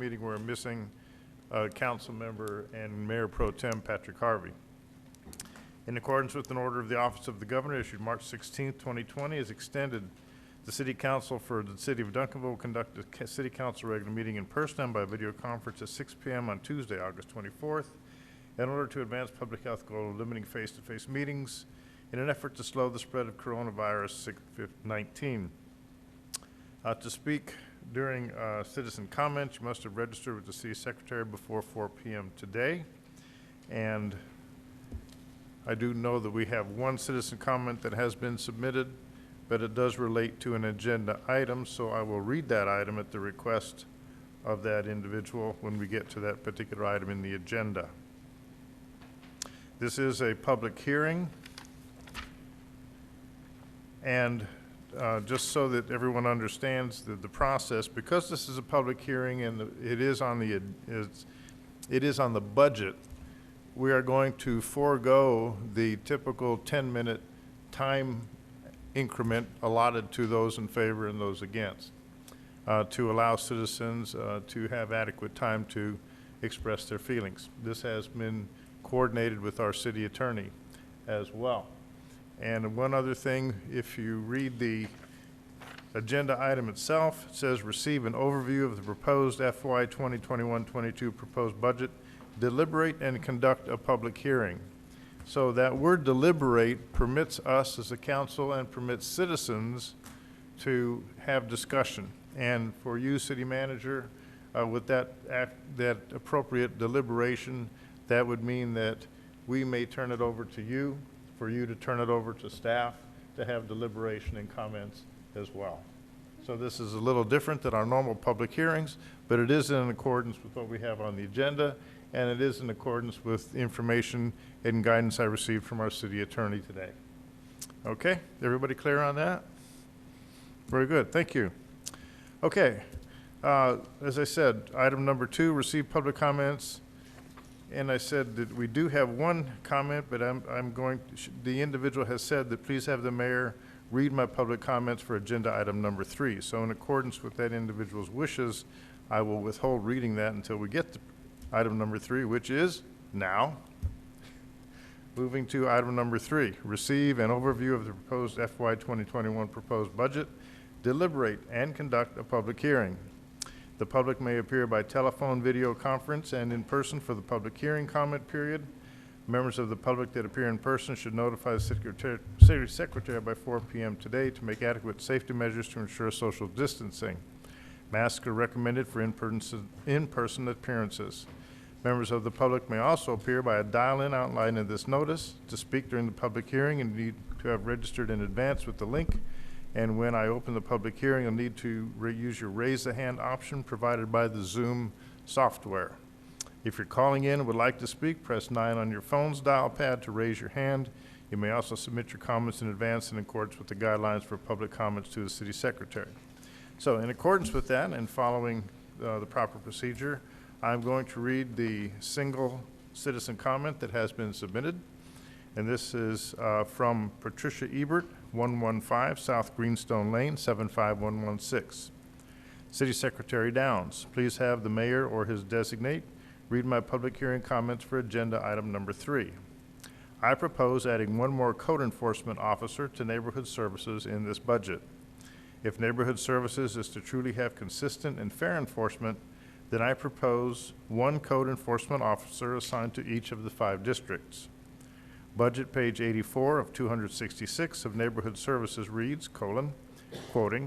meeting we're missing council member and Mayor Pro Tem Patrick Harvey. In accordance with an order of the Office of the Governor issued March 16, 2020, is extended the City Council for the City of Duncanville will conduct a City Council regular meeting in person and by video conference at 6 p.m. on Tuesday, August 24th, in order to advance public health goal of limiting face-to-face meetings in an effort to slow the spread of coronavirus 19. To speak during citizen comments, you must have registered with the City Secretary before 4 p.m. today. And I do know that we have one citizen comment that has been submitted, but it does relate to an agenda item, so I will read that item at the request of that individual when we get to that particular item in the agenda. This is a public hearing, and just so that everyone understands the process, because this is a public hearing and it is on the budget, we are going to forego the typical 10-minute time increment allotted to those in favor and those against, to allow citizens to have adequate time to express their feelings. This has been coordinated with our city attorney as well. And one other thing, if you read the agenda item itself, it says receive an overview of the proposed FY 2021-22 proposed budget, deliberate and conduct a public hearing. So that word deliberate permits us as a council and permits citizens to have discussion. And for you, city manager, with that appropriate deliberation, that would mean that we may turn it over to you, for you to turn it over to staff to have deliberation and comments as well. So this is a little different than our normal public hearings, but it is in accordance with what we have on the agenda, and it is in accordance with information and guidance I received from our city attorney today. Okay, everybody clear on that? Very good, thank you. Okay, as I said, item number 2, receive public comments. And I said that we do have one comment, but the individual has said that please have the mayor read my public comments for agenda item number 3. So in accordance with that individual's wishes, I will withhold reading that until we get to item number 3, which is now. Moving to item number 3, receive an overview of the proposed FY 2021 proposed budget, deliberate and conduct a public hearing. The public may appear by telephone, video conference, and in person for the public hearing comment period. Members of the public that appear in person should notify the City Secretary by 4 p.m. today to make adequate safety measures to ensure social distancing. Masks are recommended for in-person appearances. Members of the public may also appear by a dial-in outlined in this notice. To speak during the public hearing, you need to have registered in advance with the link. And when I open the public hearing, you'll need to use your raise the hand option provided by the Zoom software. If you're calling in and would like to speak, press 9 on your phone's dial pad to raise your hand. You may also submit your comments in advance in accordance with the guidelines for public comments to the City Secretary. So in accordance with that and following the proper procedure, I'm going to read the single citizen comment that has been submitted. And this is from Patricia Ebert, 115 South Greenstone Lane, 75116. City Secretary Downs, please have the mayor or his designate read my public hearing comments for agenda item number 3. I propose adding one more code enforcement officer to neighborhood services in this budget. If neighborhood services is to truly have consistent and fair enforcement, then I propose one code enforcement officer assigned to each of the 5 districts. Budget page 84 of 266 of Neighborhood Services reads, quoting,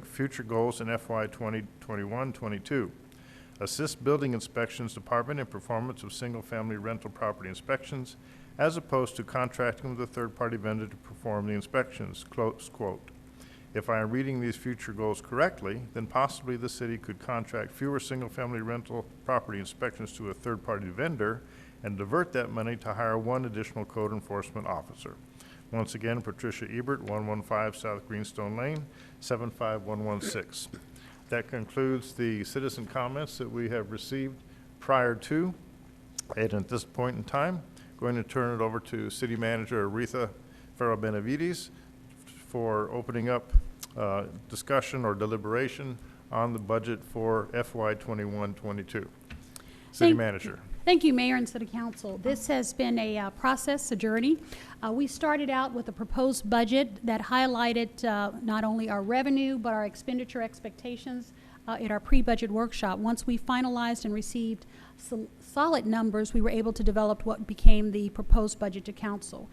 future goals in FY 2021-22. Assist Building Inspections Department in performance of single-family rental property inspections as opposed to contracting with a third-party vendor to perform the inspections, close quote. If I am reading these future goals correctly, then possibly the city could contract fewer single-family rental property inspections to a third-party vendor and divert that money to hire one additional code enforcement officer. Once again, Patricia Ebert, 115 South Greenstone Lane, 75116. That concludes the citizen comments that we have received prior to. And at this point in time, going to turn it over to City Manager Aretha Farrell-Benavides for opening up discussion or deliberation on the budget for FY 21-22. City Manager. Thank you, Mayor and City Council. This has been a process, a journey. We started out with a proposed budget that highlighted not only our revenue, but our expenditure expectations at our pre-budget workshop. Once we finalized and received solid numbers, we were able to develop what became the proposed budget to council.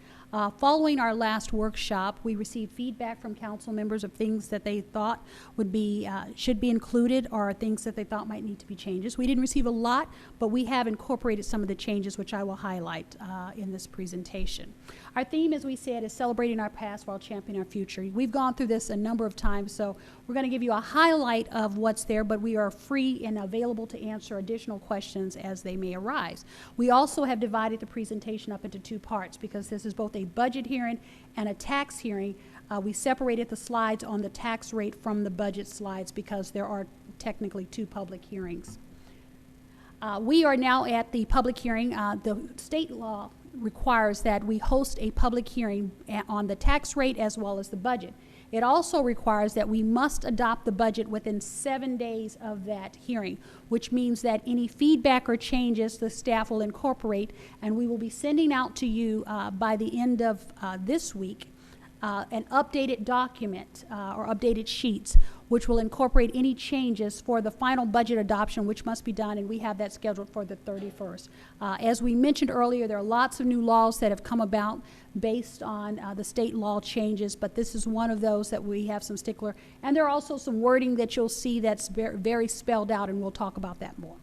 Following our last workshop, we received feedback from council members of things that they thought would be, should be included, or things that they thought might need to be changes. We didn't receive a lot, but we have incorporated some of the changes, which I will highlight in this presentation. Our theme, as we said, is celebrating our past while championing our future. We've gone through this a number of times, so we're going to give you a highlight of what's there, but we are free and available to answer additional questions as they may arise. We also have divided the presentation up into two parts because this is both a budget hearing and a tax hearing. We separated the slides on the tax rate from the budget slides because there are technically two public hearings. We are now at the public hearing. The state law requires that we host a public hearing on the tax rate as well as the budget. It also requires that we must adopt the budget within 7 days of that hearing, which means that any feedback or changes the staff will incorporate, and we will be sending out to you by the end of this week an updated document or updated sheets, which will incorporate any changes for the final budget adoption, which must be done, and we have that scheduled for the 31st. As we mentioned earlier, there are lots of new laws that have come about based on the state law changes, but this is one of those that we have some stickler. And there are also some wording that you'll see that's very spelled out, and we'll talk about that more.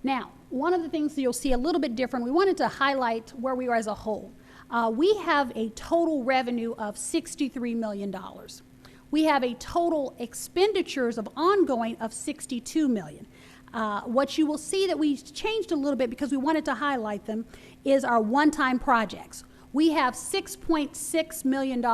Now, one of the things that you'll see a little bit different, we wanted to highlight where we are as a whole. We have a total revenue of $63 million. We have a total expenditures of ongoing of $62 million. What you will see that we changed a little bit because we wanted to highlight them is our one-time projects. We have $6.6 million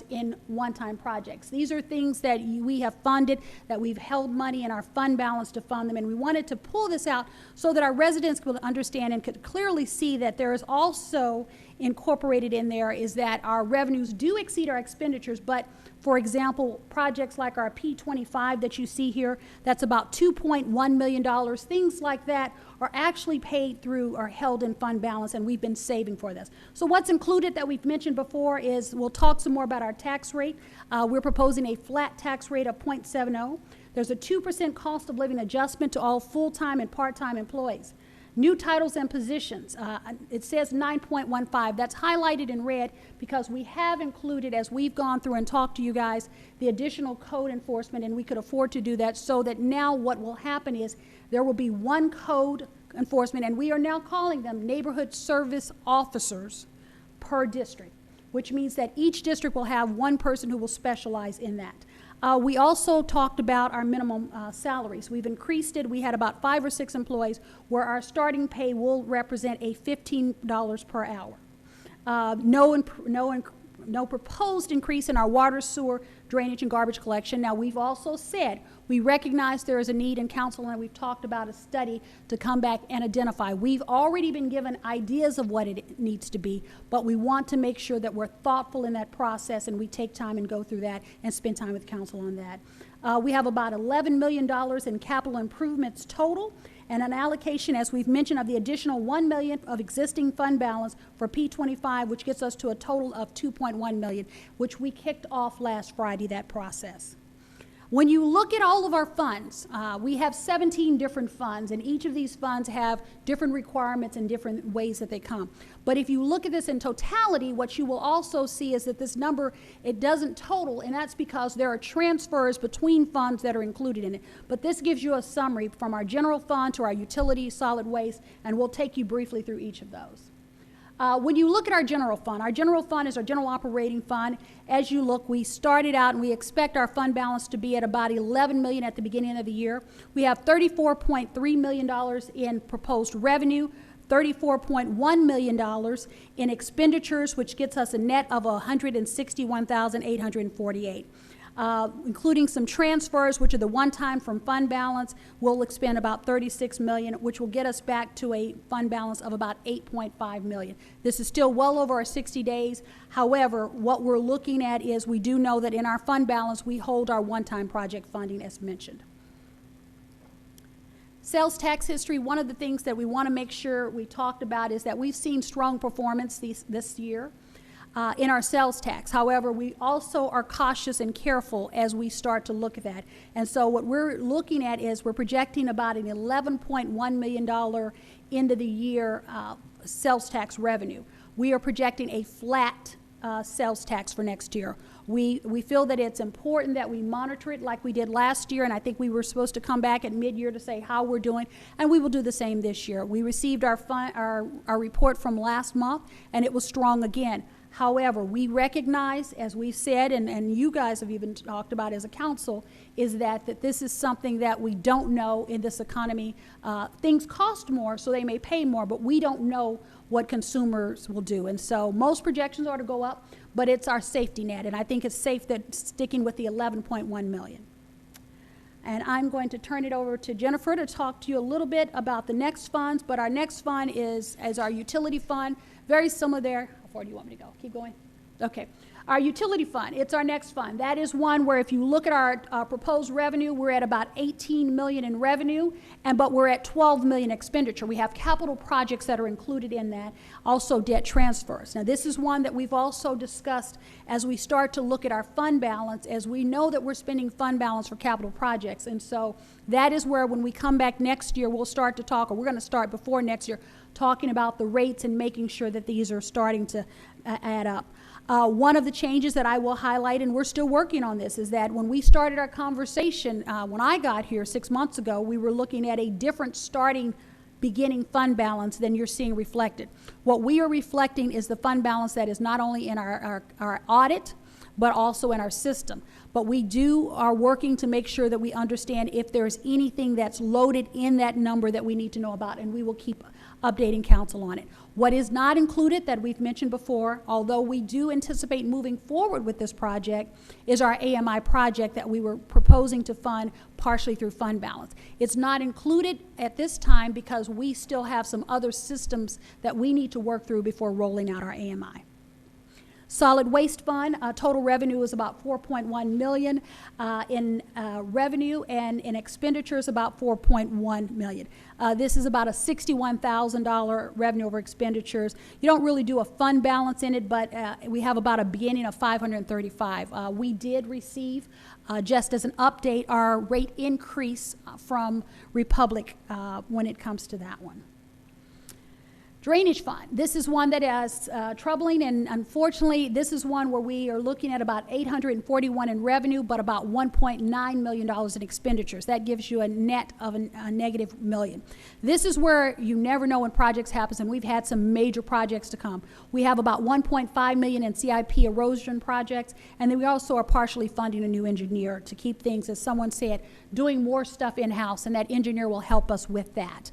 in one-time projects. These are things that we have funded, that we've held money in our fund balance to fund them, and we wanted to pull this out so that our residents could understand and could clearly see that there is also incorporated in there is that our revenues do exceed our expenditures, but for example, projects like our P25 that you see here, that's about $2.1 million. Things like that are actually paid through or held in fund balance, and we've been saving for this. So what's included that we've mentioned before is, we'll talk some more about our tax rate. We're proposing a flat tax rate of 0.70. There's a 2% cost of living adjustment to all full-time and part-time employees. New titles and positions, it says 9.15. That's highlighted in red because we have included, as we've gone through and talked to you guys, the additional code enforcement, and we could afford to do that, so that now what will happen is there will be one code enforcement, and we are now calling them neighborhood service officers per district, which means that each district will have one person who will specialize in that. We also talked about our minimum salaries. We've increased it. We had about 5 or 6 employees where our starting pay will represent a $15 per hour. No proposed increase in our water, sewer, drainage, and garbage collection. Now, we've also said we recognize there is a need in council, and we've talked about a study to come back and identify. We've already been given ideas of what it needs to be, but we want to make sure that we're thoughtful in that process, and we take time and go through that and spend time with council on that. We have about $11 million in capital improvements total, and an allocation, as we've mentioned, of the additional $1 million of existing fund balance for P25, which gets us to a total of $2.1 million, which we kicked off last Friday, that process. When you look at all of our funds, we have 17 different funds, and each of these funds have different requirements and different ways that they come. But if you look at this in totality, what you will also see is that this number, it doesn't total, and that's because there are transfers between funds that are included in it. But this gives you a summary from our general fund to our utilities, solid waste, and we'll take you briefly through each of those. When you look at our general fund is our general operating fund. As you look, we started out and we expect our fund balance to be at about $11 million at the beginning of the year. We have $34.3 million in proposed revenue, $34.1 million in expenditures, which gets us a net of $161,848. including some transfers, which are the one-time from fund balance. We'll expend about $36 million, which will get us back to a fund balance of about $8.5 million. This is still well over our 60 days. However, what we're looking at is we do know that in our fund balance, we hold our one-time project funding as mentioned. Sales tax history, one of the things that we want to make sure we talked about is that we've seen strong performance this year in our sales tax. However, we also are cautious and careful as we start to look at that. And so what we're looking at is we're projecting about an $11.1 million end of the year sales tax revenue. We are projecting a flat sales tax for next year. We feel that it's important that we monitor it like we did last year, and I think we were supposed to come back at mid-year to say how we're doing, and we will do the same this year. We received our report from last month, and it was strong again. However, we recognize, as we've said, and you guys have even talked about as a council, is that this is something that we don't know in this economy. Things cost more, so they may pay more, but we don't know what consumers will do. And so most projections are to go up, but it's our safety net, and I think it's safe that sticking with the $11.1 million. And I'm going to turn it over to Jennifer to talk to you a little bit about the next funds, but our next fund is our utility fund, very similar there. How far do you want me to go? Keep going? Okay. Our utility fund, it's our next fund. That is one where if you look at our proposed revenue, we're at about $18 million in revenue, but we're at $12 million expenditure. We have capital projects that are included in that, also debt transfers. Now, this is one that we've also discussed as we start to look at our fund balance, as we know that we're spending fund balance for capital projects. And so that is where when we come back next year, we'll start to talk, or we're going to start before next year, talking about the rates and making sure that these are starting to add up. One of the changes that I will highlight, and we're still working on this, is that when we started our conversation, when I got here 6 months ago, we were looking at a different beginning fund balance than you're seeing reflected. What we are reflecting is the fund balance that is not only in our audit, but also in our system. But we are working to make sure that we understand if there's anything that's loaded in that number that we need to know about, and we will keep updating council on it. What is not included that we've mentioned before, although we do anticipate moving forward with this project, is our AMI project that we were proposing to fund partially through fund balance. It's not included at this time because we still have some other systems that we need to work through before rolling out our AMI. Solid Waste Fund, total revenue is about $4.1 million in revenue, and in expenditures about $4.1 million. This is about a $61,000 revenue over expenditures. You don't really do a fund balance in it, but we have about a beginning of $535,000. We did receive, just as an update, our rate increase from Republic when it comes to that one. Drainage fund. This is one that is troubling, and unfortunately, this is one where we are looking at about $841 in revenue, but about $1.9 million in expenditures. That gives you a net of a negative million. This is where you never know when projects happen, and we've had some major projects to come. We have about $1.5 million in CIP erosion projects, and then we also are partially funding a new engineer to keep things, as someone said, doing more stuff in-house, and that engineer will help us with that.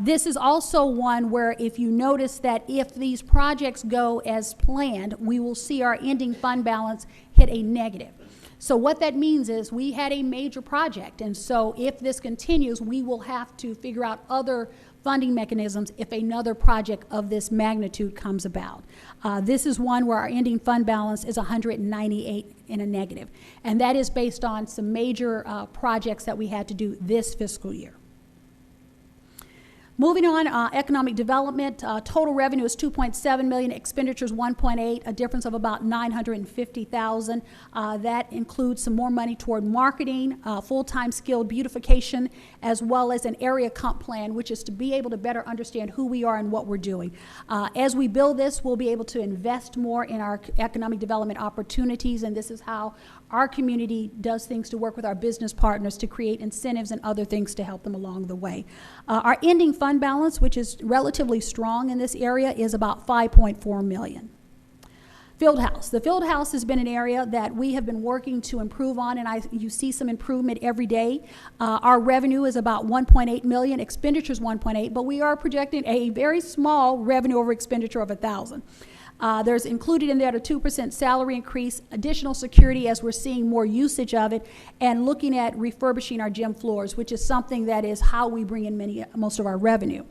This is also one where if you notice that if these projects go as planned, we will see our ending fund balance hit a negative. So what that means is we had a major project, and so if this continues, we will have to figure out other funding mechanisms if another project of this magnitude comes about. This is one where our ending fund balance is $198 in a negative, and that is based on some major projects that we had to do this fiscal year. Moving on, economic development, total revenue is $2.7 million, expenditures $1.8, a difference of about $950,000. That includes some more money toward marketing, full-time skilled beautification, as well as an area comp plan, which is to be able to better understand who we are and what we're doing. As we build this, we'll be able to invest more in our economic development opportunities, and this is how our community does things to work with our business partners to create incentives and other things to help them along the way. Our ending fund balance, which is relatively strong in this area, is about $5.4 million. Fieldhouse. The Fieldhouse has been an area that we have been working to improve on, and you see some improvement every day. Our revenue is about $1.8 million, expenditures $1.8, but we are projecting a very small revenue over expenditure of $1,000. There's included in there the 2% salary increase, additional security as we're seeing more usage of it, and looking at refurbishing our gym floors, which is something that is how we bring in most of our revenue.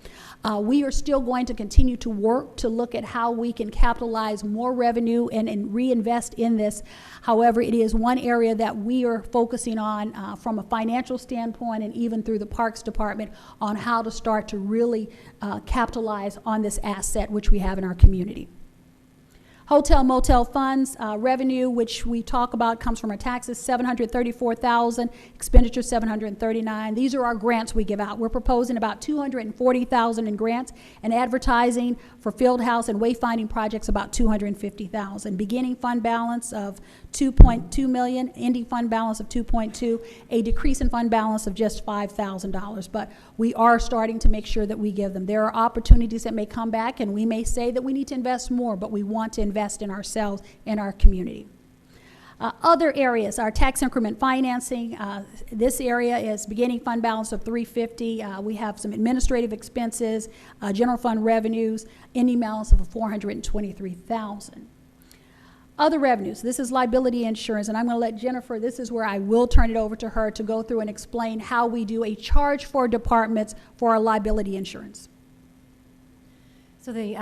We are still going to continue to work to look at how we can capitalize more revenue and reinvest in this. However, it is one area that we are focusing on from a financial standpoint and even through the Parks Department on how to start to really capitalize on this asset which we have in our community. Hotel motel funds revenue, which we talk about, comes from our taxes, $734,000, expenditure $739,000. These are our grants we give out. We're proposing about $240,000 in grants, and advertising for field house and wayfinding projects about $250,000. Beginning fund balance of $2.2 million, ending fund balance of $2.2, a decrease in fund balance of just $5,000. But we are starting to make sure that we give them. There are opportunities that may come back, and we may say that we need to invest more, but we want to invest in ourselves and our community. Other areas, our tax increment financing. This area is beginning fund balance of $350,000. We have some administrative expenses, general fund revenues, ending balance of $423,000. Other revenues, this is liability insurance, and I'm going to let Jennifer, this is where I will turn it over to her to go through and explain how we do a charge for departments for our liability insurance. So the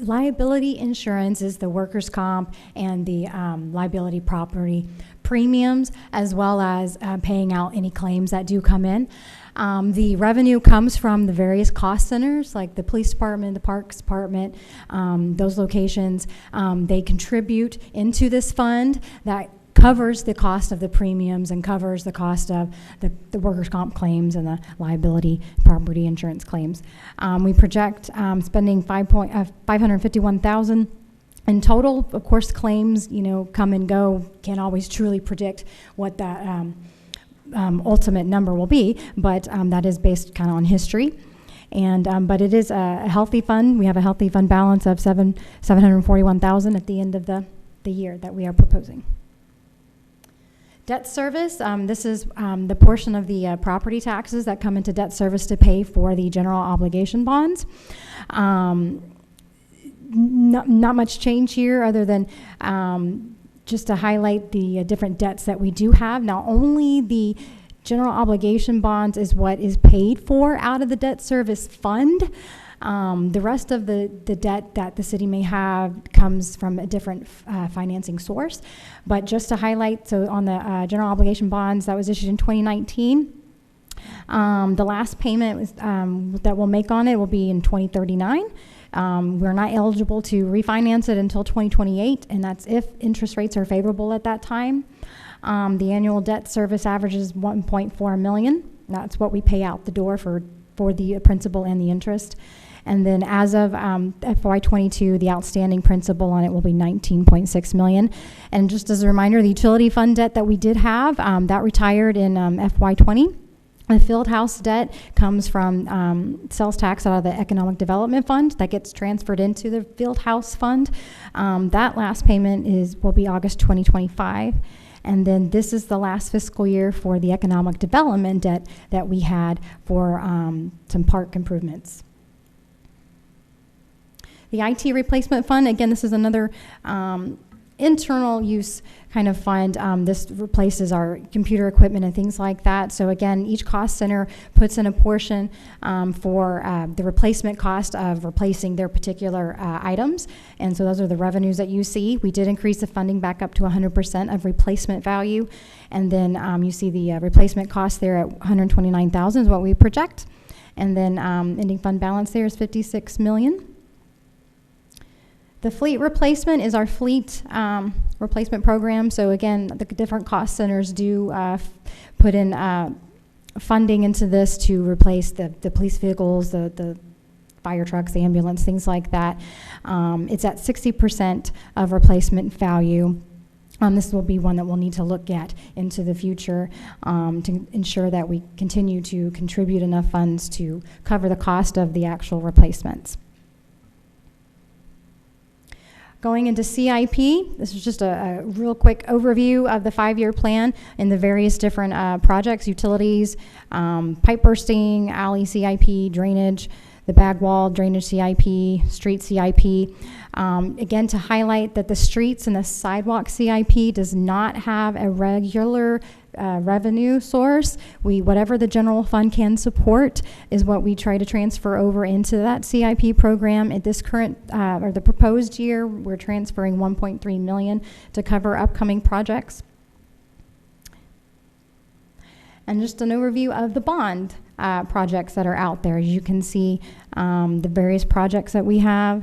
liability insurance is the workers' comp and the liability property premiums, as well as paying out any claims that do come in. The revenue comes from the various cost centers, like the police department, the parks department, those locations. They contribute into this fund that covers the cost of the premiums and covers the cost of the workers' comp claims and the liability property insurance claims. We project spending $551,000 in total. Of course, claims, come and go. Can't always truly predict what that ultimate number will be, but that is based kind of on history. And but it is a healthy fund. We have a healthy fund balance of $741,000 at the end of the year that we are proposing. Debt service, this is the portion of the property taxes that come into debt service to pay for the general obligation bonds. Not much change here other than just to highlight the different debts that we do have. Now, only the general obligation bonds is what is paid for out of the debt service fund. The rest of the debt that the city may have comes from a different financing source. But just to highlight, so on the general obligation bonds that was issued in 2019, the last payment was, that we'll make on it will be in 2039. We're not eligible to refinance it until 2028, and that's if interest rates are favorable at that time. The annual debt service averages $1.4 million. That's what we pay out the door for the principal and the interest. And then as of FY22, the outstanding principal on it will be $19.6 million. And just as a reminder, the utility fund debt that we did have, that retired in FY20. The field house debt comes from sales tax out of the Economic Development Fund that gets transferred into the field house fund. That last payment will be August 2025. And then this is the last fiscal year for the economic development debt that we had for some park improvements. The IT replacement fund, again, this is another internal use kind of fund. This replaces our computer equipment and things like that. So again, each cost center puts in a portion for the replacement cost of replacing their particular items. And so those are the revenues that you see. We did increase the funding back up to 100% of replacement value. And then you see the replacement cost there at $129,000 is what we project. And then ending fund balance there is $56 million. The fleet replacement is our fleet replacement program. So again, the different cost centers do put in funding into this to replace the police vehicles, the fire trucks, the ambulance, things like that. It's at 60% of replacement value. This will be one that we'll need to look at into the future to ensure that we continue to contribute enough funds to cover the cost of the actual replacements. Going into CIP, this is just a real quick overview of the 5-year plan and the various different projects, utilities, pipe bursting, alley CIP, drainage, the bag wall, drainage CIP, street CIP. Again, to highlight that the streets and the sidewalk CIP does not have a regular revenue source. Whatever the general fund can support is what we try to transfer over into that CIP program. At this current, or the proposed year, we're transferring $1.3 million to cover upcoming projects. And just an overview of the bond projects that are out there. As you can see, the various projects that we have,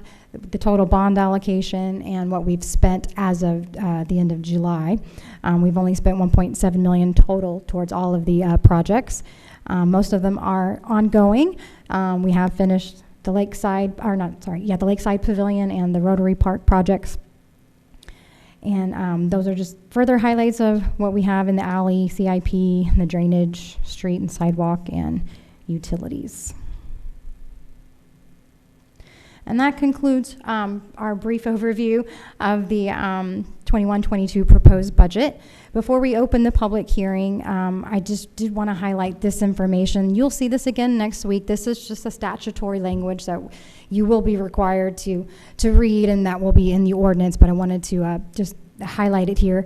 the total bond allocation, and what we've spent as of the end of July. We've only spent $1.7 million total towards all of the projects. Most of them are ongoing. We have finished the Lakeside, the Lakeside Pavilion and the Rotary Park projects. And those are just further highlights of what we have in the alley, CIP, the drainage, street and sidewalk, and utilities. And that concludes our brief overview of the 21-22 proposed budget. Before we open the public hearing, I just did want to highlight this information. You'll see this again next week. This is just a statutory language that you will be required to read, and that will be in the ordinance, but I wanted to just highlight it here.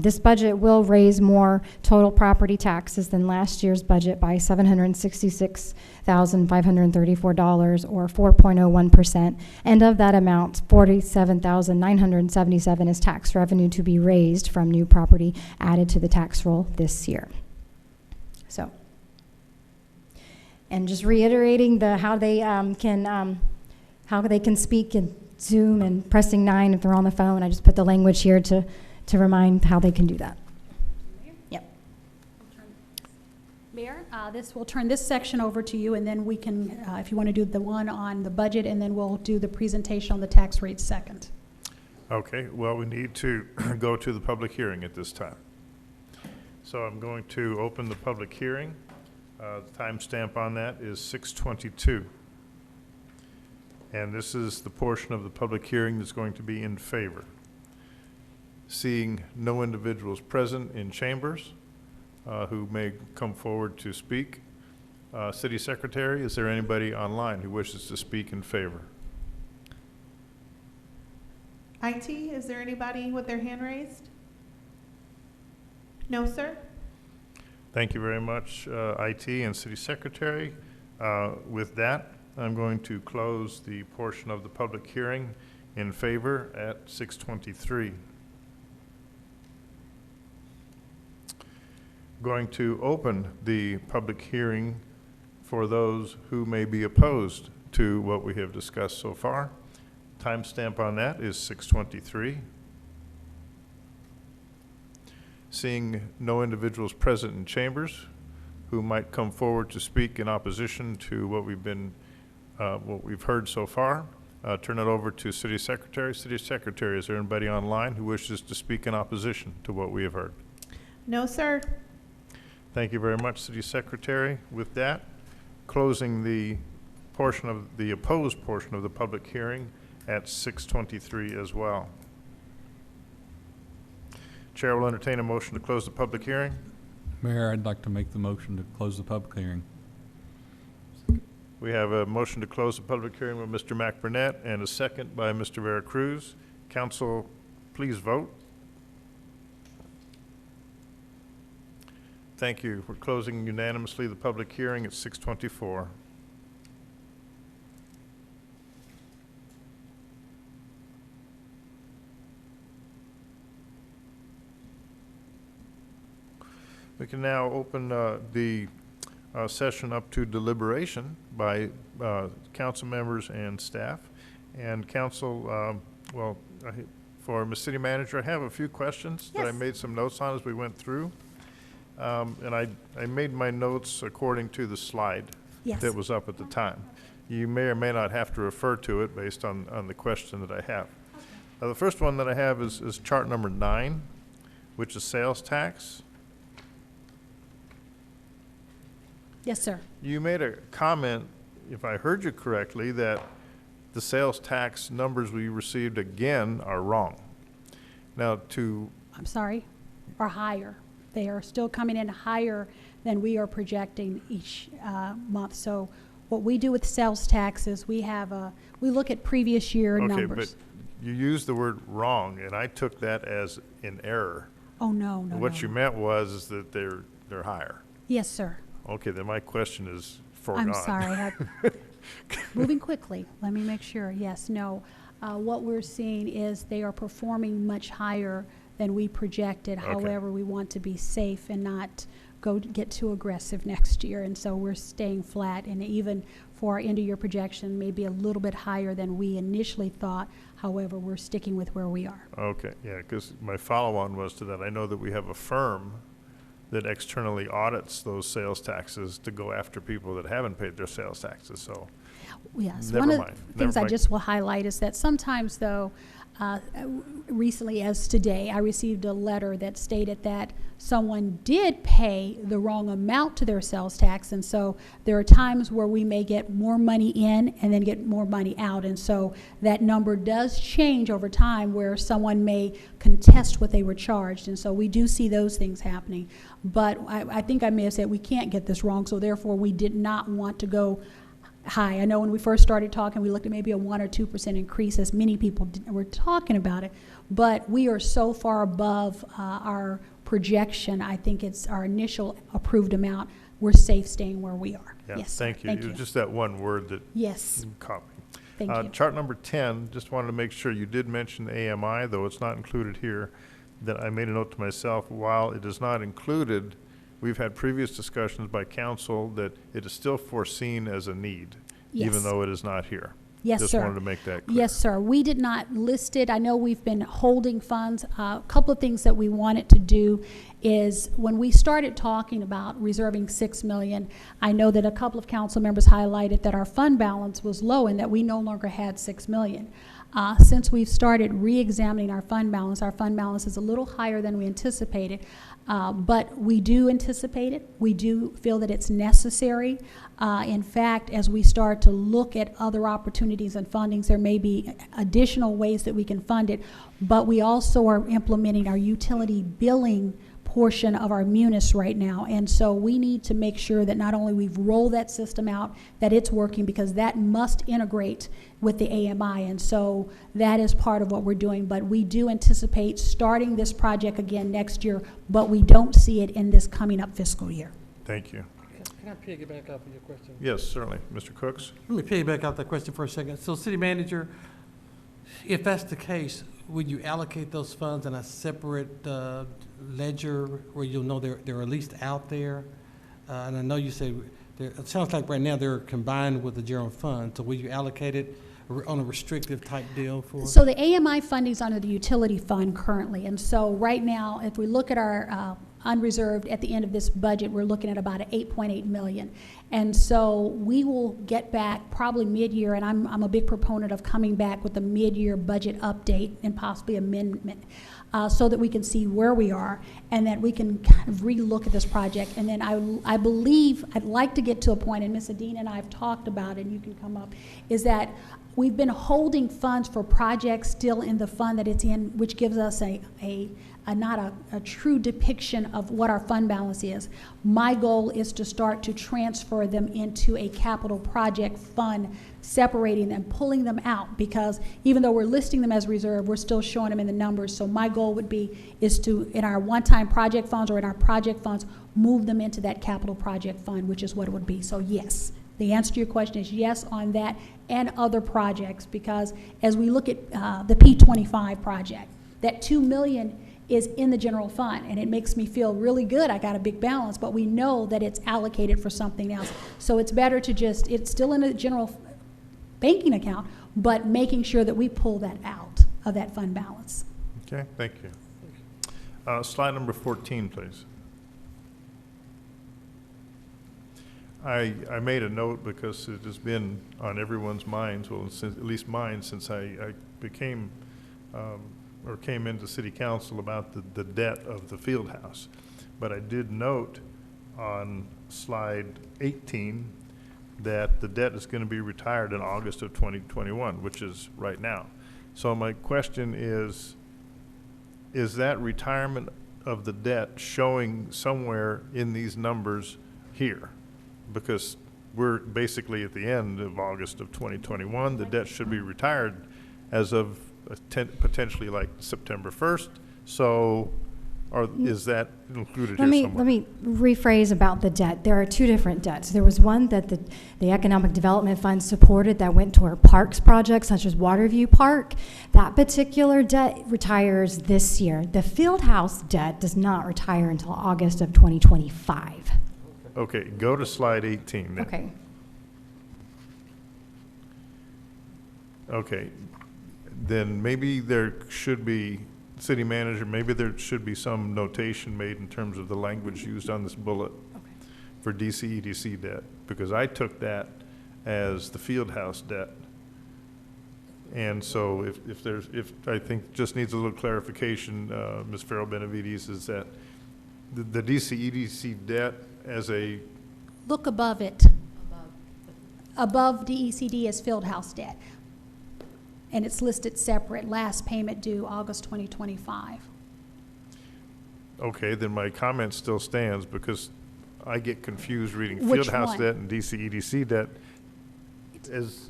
This budget will raise more total property taxes than last year's budget by $766,534, or 4.01%. And of that amount, $47,977 is tax revenue to be raised from new property added to the tax roll this year. So, and just reiterating how they can speak in Zoom and pressing 9 if they're on the phone. I just put the language here to remind how they can do that. Yep. Mayor, we'll turn this section over to you, and then we can, if you want to do the one on the budget, and then we'll do the presentation on the tax rates second. Okay, well, we need to go to the public hearing at this time. So I'm going to open the public hearing. The timestamp on that is 6:22. And this is the portion of the public hearing that's going to be in favor. Seeing no individuals present in chambers who may come forward to speak. City Secretary, is there anybody online who wishes to speak in favor? IT, is there anybody with their hand raised? No, sir. Thank you very much, IT and City Secretary. With that, I'm going to close the portion of the public hearing in favor at 6:23. Going to open the public hearing for those who may be opposed to what we have discussed so far. Timestamp on that is 6:23. Seeing no individuals present in chambers who might come forward to speak in opposition to what we've heard so far, turn it over to City Secretary. City Secretary, is there anybody online who wishes to speak in opposition to what we have heard? No, sir. Thank you very much, City Secretary. With that, closing the portion of the opposed portion of the public hearing at 6:23 as well. Chair will entertain a motion to close the public hearing. Mayor, I'd like to make the motion to close the public hearing. We have a motion to close the public hearing by Mr. McBurnett and a second by Mr. Veracruz. Council, please vote. Thank you. We're closing unanimously the public hearing at 6:24. We can now open the session up to deliberation by council members and staff. And council, for Ms. City Manager, I have a few questions that I made some notes on as we went through. And I made my notes according to the slide that was up at the time. You may or may not have to refer to it based on the question that I have. The first one that I have is chart number 9, which is sales tax. Yes, sir. You made a comment, if I heard you correctly, that the sales tax numbers we received again are wrong. Now, I'm sorry, are higher. They are still coming in higher than we are projecting each month. So What we do with sales taxes, we look at previous year Okay, numbers. but you used the word wrong, and I took that as in error. Oh, no, no, What no, you no. meant was that they're higher. Yes, sir. Okay, then my question is foregone. I'm sorry. Moving quickly, let me make sure. Yes, no. What we're seeing is they are performing much higher than we projected. Okay. However, we want to be safe and not get too aggressive next year. And so we're staying flat, and even for our end-of-year projection, maybe a little bit higher than we initially thought. However, we're sticking with where we are. Okay, yeah, because my follow-on was to that. I know that we have a firm that externally audits those sales taxes to go after people that haven't paid their sales taxes, so. Yes. Never One of mind. the things Never I mind. just will highlight is that sometimes, though, recently as today, I received a letter that stated that someone did pay the wrong amount to their sales tax, and so there are times where we may get more money in and then get more money out, and so that number does change over time where someone may contest what they were charged, and so we do see those things happening. But I think I may have said we can't get this wrong, so therefore we did not want to go high. I know when we first started talking, we looked at maybe a 1 or 2% increase, as many people were talking about it. But we are so far above our projection. I think it's our initial approved amount. We're safe staying where we are. Yeah, Yes, sir. thank you. Thank It you. was just that one word that Yes, caught me. thank you. Chart number 10, just wanted to make sure you did mention AMI, though it's not included here, that I made a note to myself, while it is not included, we've had previous discussions by council that it is still foreseen as a need, even Yes. though it is not here. Yes, Just sir. wanted to make that clear. Yes, sir. We did not list it. I know we've been holding funds. A couple of things that we wanted to do is when we started talking about reserving $6 million, I know that a couple of council members highlighted that our fund balance was low and that we no longer had $6 million. Since we've started re-examining our fund balance is a little higher than we anticipated. But we do anticipate it. We do feel that it's necessary. In fact, as we start to look at other opportunities and fundings, there may be additional ways that we can fund it. But we also are implementing our utility billing portion of our munis right now. And so we need to make sure that not only we've rolled that system out, that it's working, because that must integrate with the AMI. And so that is part of what we're doing. But we do anticipate starting this project again next year, but we don't see it in this coming up fiscal year. Thank you. Can I piggyback off of your question? Yes, certainly. Mr. Cooks? Let me piggyback off that question for a second. So, City Manager, if that's the case, would you allocate those funds in a separate ledger where you'll know they're at least out there? And I know you say, it sounds like right now they're combined with the general fund. So will you allocate it on a restrictive type deal for? So the AMI funding is under the utility fund currently. And so right now, if we look at our unreserved at the end of this budget, we're looking at about $8.8 million. And so we will get back probably mid-year, and I'm a big proponent of coming back with a mid-year budget update and possibly amendment, so that we can see where we are and that we can kind of re-look at this project. And then I believe I'd like to get to a point, and Ms. Adine and I have talked about it, and you can come up, is that we've been holding funds for projects still in the fund that it's in, which gives us not a true depiction of what our fund balance is. My goal is to start to transfer them into a capital project fund, separating them, pulling them out, because even though we're listing them as reserve, we're still showing them in the numbers. So my goal would be is to, in our one-time project funds or in our project funds, move them into that capital project fund, which is what it would be. So yes, the answer to your question is yes on that and other projects, because as we look at the P25 project, that $2 million is in the general fund, and it makes me feel really good. I got a big balance, but we know that it's allocated for something else. So it's better to just, it's still in a general banking account, but making sure that we pull that out of that fund balance. Okay, thank you. Slide number 14, please. I made a note because it has been on everyone's minds, well, at least mine, since I became or came into city council about the debt of the field house. But I did note on slide 18 that the debt is going to be retired in August of 2021, which is right now. So my question is that retirement of the debt showing somewhere in these numbers here? Because we're basically at the end of August of 2021. The debt should be retired as of potentially like September 1st. So, is that included here somewhere? Let me rephrase about the debt. There are two different debts. There was one that the Economic Development Fund supported that went toward parks projects such as Waterview Park. That particular debt retires this year. The Fieldhouse debt does not retire until August of 2025. Okay, go to slide 18 then. Okay. Okay, then maybe there should be, city manager, maybe there should be some notation made in terms of the language used on this bullet for DCEDC debt, because I took that as the Fieldhouse debt. And so if I think just needs a little clarification, Ms. Farrell Benavides, is that the DCEDC debt as a, Look above it. Above DECD is Fieldhouse debt. And it's listed separate, last payment due August 2025. okay, then my comment still stands, because I get confused reading Which Fieldhouse one? debt and DCEDC debt. As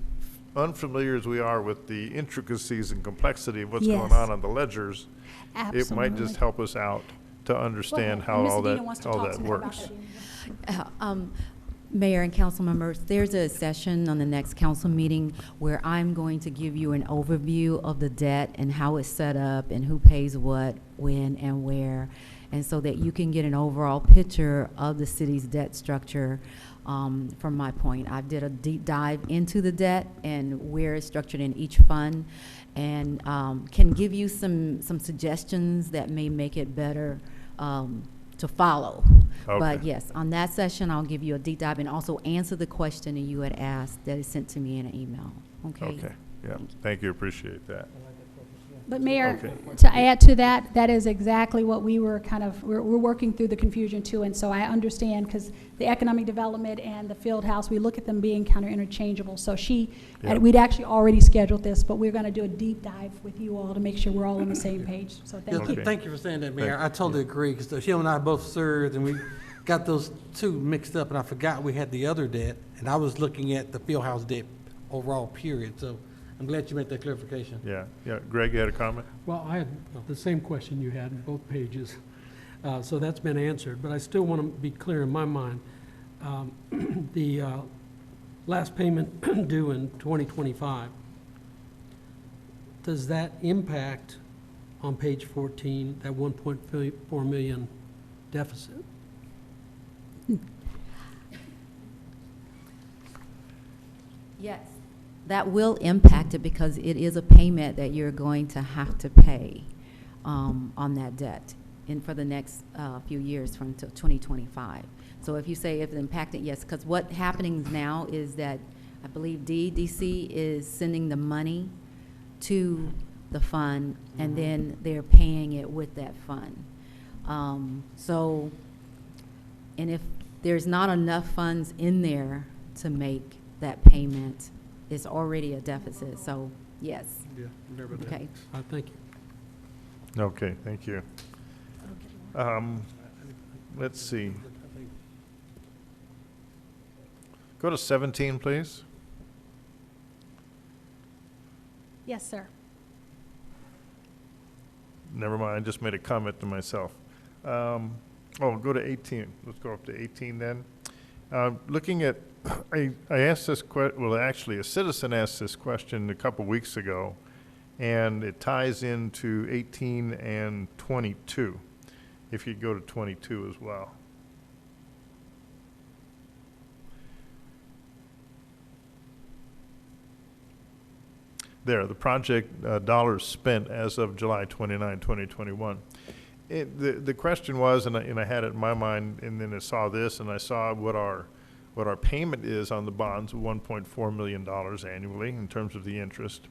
unfamiliar as we are with the intricacies and complexity of what's going Yes. on the ledgers, Absolutely. it might just help us out to understand how Ms. all Adina wants to talk that some more about works. that. Mayor and council members, there's a session on the next council meeting where I'm going to give you an overview of the debt and how it's set up and who pays what, when, and where, and so that you can get an overall picture of the city's debt structure. From my point, I did a deep dive into the debt and where it's structured in each fund, and can give you some suggestions that may make it better to follow. But Okay. yes, on that session, I'll give you a deep dive and also answer the question that you had asked that is sent to me in an email, okay? Okay, yeah, thank you, appreciate that. But Mayor, Okay. to add to that, that is exactly what we were we're working through the confusion too. And so I understand, because the economic development and the field house, we look at them being kind of interchangeable. So Yeah. we'd actually already scheduled this, but we're going to do a deep dive with you all to make sure we're all on the same page. So thank Okay. you. Thank you for saying that, Mayor. Thank I totally agree, because Sheila and I both served, and we got those two mixed up, and I forgot we had the other debt, and I was looking at the Fieldhouse debt overall period, so I'm glad you made that clarification. Yeah, yeah, Greg, you had a comment? Well, I had the same question you had in both pages, so that's been answered, but I still want to be clear in my mind. The last payment due in 2025, does that impact on page 14, that 1.4 million deficit? Yes. That will impact it because it is a payment that you're going to have to pay on that debt for the next few years from 2025. So if you say if it impacted, yes, because what's happening now is that I believe DDC is sending the money to the fund, and then they're paying it with that fund. So, and if there's not enough funds in there to make that payment, it's already a deficit, so yes. Yeah, whatever that. Okay. Thank you. Okay, thank you. Let's see. Go to 17, please. Yes, sir. Never mind, I just made a comment to myself. Go to 18. Let's go up to 18 then. Looking at, I asked this actually, a citizen asked this question a couple weeks ago, and it ties into 18 and 22. If you go to 22 as well. There, the project dollars spent as of July 29, 2021. The question was, and I had it in my mind, and then I saw this, and I saw what our payment is on the bonds, $1.4 million annually in terms of the interest.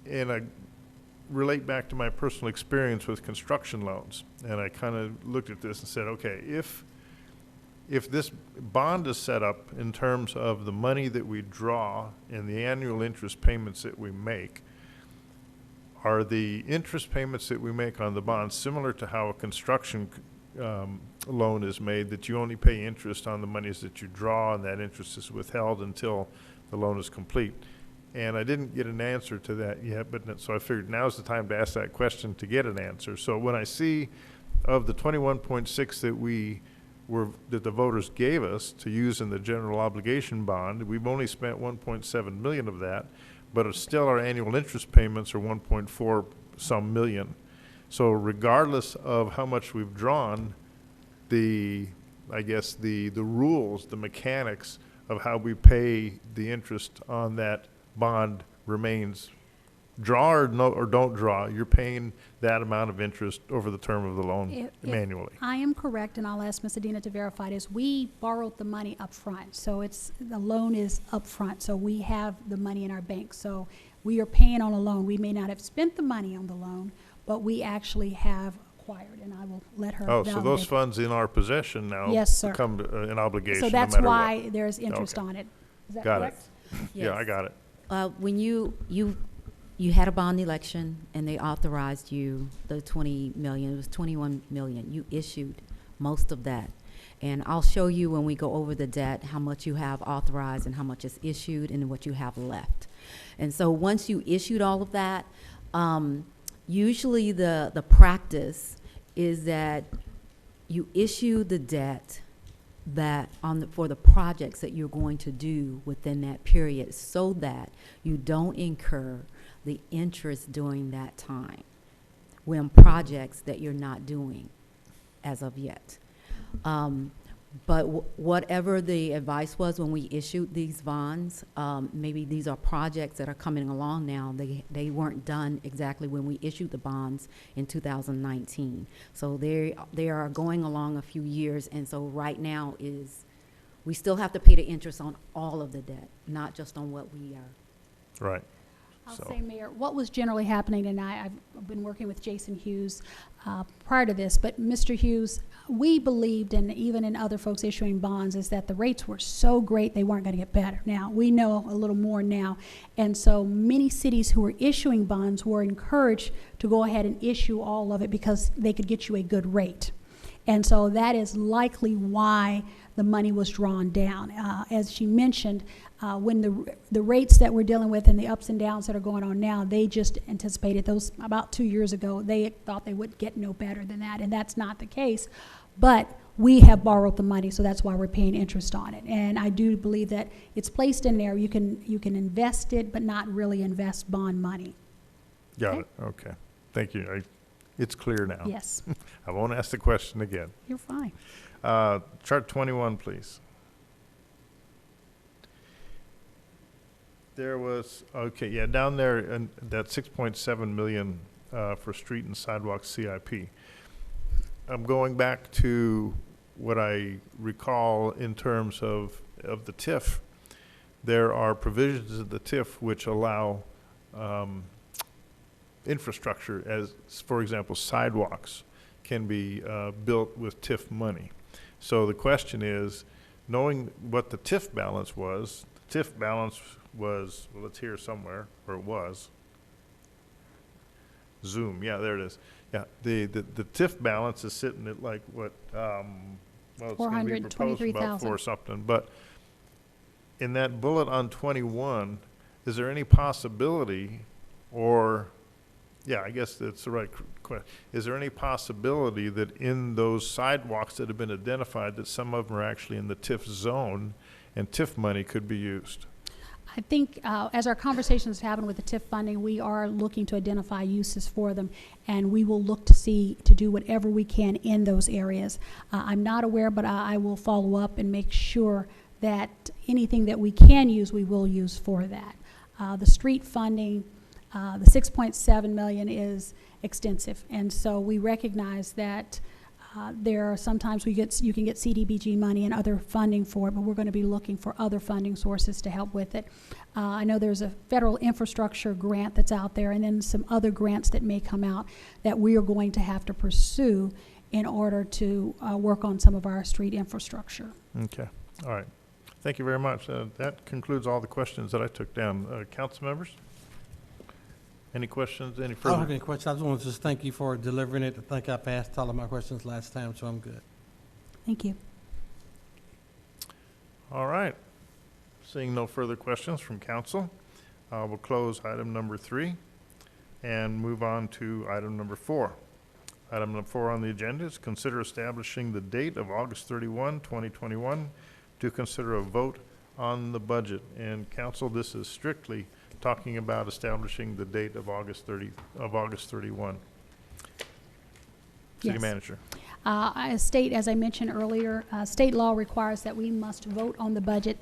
And I relate back to my personal experience with construction loans, and I kind of looked at this and said, okay, if this bond is set up in terms of the money that we draw and the annual interest payments that we make, are the interest payments that we make on the bonds similar to how a construction loan is made, that you only pay interest on the monies that you draw, and that interest is withheld until the loan is complete. And I didn't get an answer to that yet, but so I figured now's the time to ask that question to get an answer. So when I see of the 21.6 that the voters gave us to use in the general obligation bond, we've only spent 1.7 million of that, but still our annual interest payments are 1.4 some million. So regardless of how much we've drawn, I guess the rules, the mechanics of how we pay the interest on that bond remains. Draw or don't draw, you're paying that amount of interest over the term of the loan manually. I am correct, and I'll ask Ms. Adina to verify it, is we borrowed the money up front. So the loan is up front, so we have the money in our bank. So we are paying on a loan. We may not have spent the money on the loan, but we actually have acquired, and I will let her Oh, so validate those it. funds in our possession now Yes, sir. become an obligation So no that's matter why what. there's interest Okay. on it. Is that Got it. correct? Yeah, I got it. When you had a bond election and they authorized you the 20 million, it was 21 million. You issued most of that. And I'll show you when we go over the debt, how much you have authorized and how much is issued and what you have left. And so once you issued all of that, usually the practice is that you issue the debt that for the projects that you're going to do within that period, so that you don't incur the interest during that time when projects that you're not doing as of yet. But whatever the advice was when we issued these bonds, maybe these are projects that are coming along now. They weren't done exactly when we issued the bonds in 2019. So they are going along a few years, and so right now we still have to pay the interest on all of the debt, not just on what we are. Right. I'll So- say, Mayor, what was generally happening, and I've been working with Jason Hughes prior to this, but Mr. Hughes, we believed, and even in other folks issuing bonds, is that the rates were so great they weren't going to get better. Now, we know a little more now, and so many cities who were issuing bonds were encouraged to go ahead and issue all of it because they could get you a good rate. And so that is likely why the money was drawn down. As she mentioned, when the rates that we're dealing with and the ups and downs that are going on now, they just anticipated those about 2 years ago. They thought they would get no better than that, and that's not the case. But we have borrowed the money, so that's why we're paying interest on it. And I do believe that it's placed in there. You can invest it, but not really invest bond money. Got Okay. it. Okay. Thank you. It's clear now. Yes, I won't ask the question again. you're fine. Chart 21, please. There was, okay, yeah, down there, and that 6.7 million for street and sidewalk CIP. I'm going back to what I recall in terms of the TIF. There are provisions of the TIF which allow infrastructure, as, for example, sidewalks can be built with TIF money. So the question is, knowing what the TIF balance was, the TIF balance was, well, it's here somewhere, or it was. Zoom, yeah, there it is. Yeah, the TIF balance is sitting at like what, well, it's going to be proposed about 4 something. But in that bullet on 21, is there any possibility, or, yeah, I guess that's the right question. Is there any possibility that in those sidewalks that have been identified, that some of them are actually in the TIF zone and TIF money could be used? I think as our conversations happen with the TIF funding, we are looking to identify uses for them, and we will look to do whatever we can in those areas. I'm not aware, but I will follow up and make sure that anything that we can use, we will use for that. The street funding, the 6.7 million is extensive, and so we recognize that there are sometimes you can get CDBG money and other funding for it, but we're going to be looking for other funding sources to help with it. I know there's a federal infrastructure grant that's out there, and then some other grants that may come out that we are going to have to pursue in order to work on some of our street infrastructure. Okay, all right. Thank you very much. That concludes all the questions that I took down. Council members? Any questions, any I don't further? have any questions. I just want to just thank you for delivering it. I think I've asked all of my questions last time, so I'm good. Thank you. All right. Seeing no further questions from council, we'll close item number 3 and move on to item number 4. Item number 4 on the agenda is consider establishing the date of August 31, 2021 to consider a vote on the budget. And council, this is strictly talking about establishing the date of August 31. City Yes. manager. As I mentioned earlier, state law requires that we must vote on the budget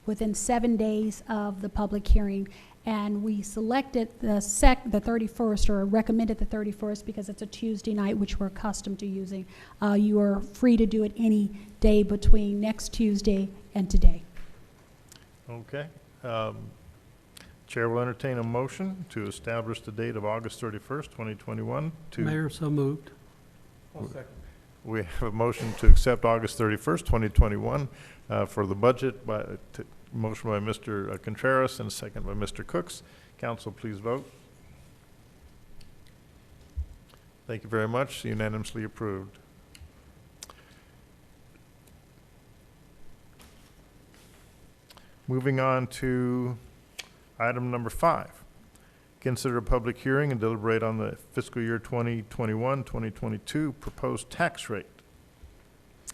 within 7 days of the public hearing. And we selected the 31st, or recommended the 31st, because it's a Tuesday night, which we're accustomed to using. You are free to do it any day between next Tuesday and today. Okay. Chair will entertain a motion to establish the date of August 31st, 2021 to. Mayor, so moved. We have a motion to accept August 31st, 2021 for the budget motion by Mr. Contreras and a second by Mr. Cooks. Council, please vote. Thank you very much. Unanimously approved. Moving on to item number 5. Consider a public hearing and deliberate on the fiscal year 2021-2022 proposed tax rate.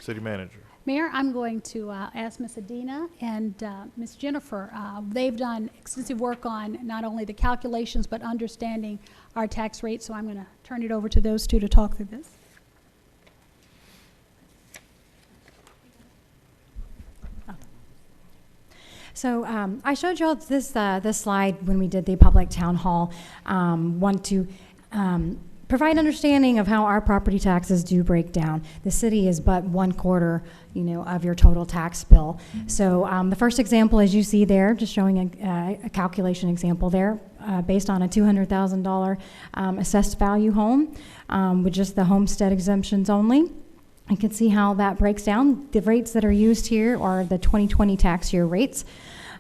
City manager. Mayor, I'm going to ask Ms. Adina and Ms. Jennifer. They've done extensive work on not only the calculations, but understanding our tax rate. So I'm going to turn it over to those two to talk through this. So I showed you all this slide when we did the public town hall. Want to provide understanding of how our property taxes do break down. The city is but 1/4, of your total tax bill. So the first example, as you see there, just showing a calculation example there, based on a $200,000 assessed value home with just the homestead exemptions only. You can see how that breaks down. The rates that are used here are the 2020 tax year rates,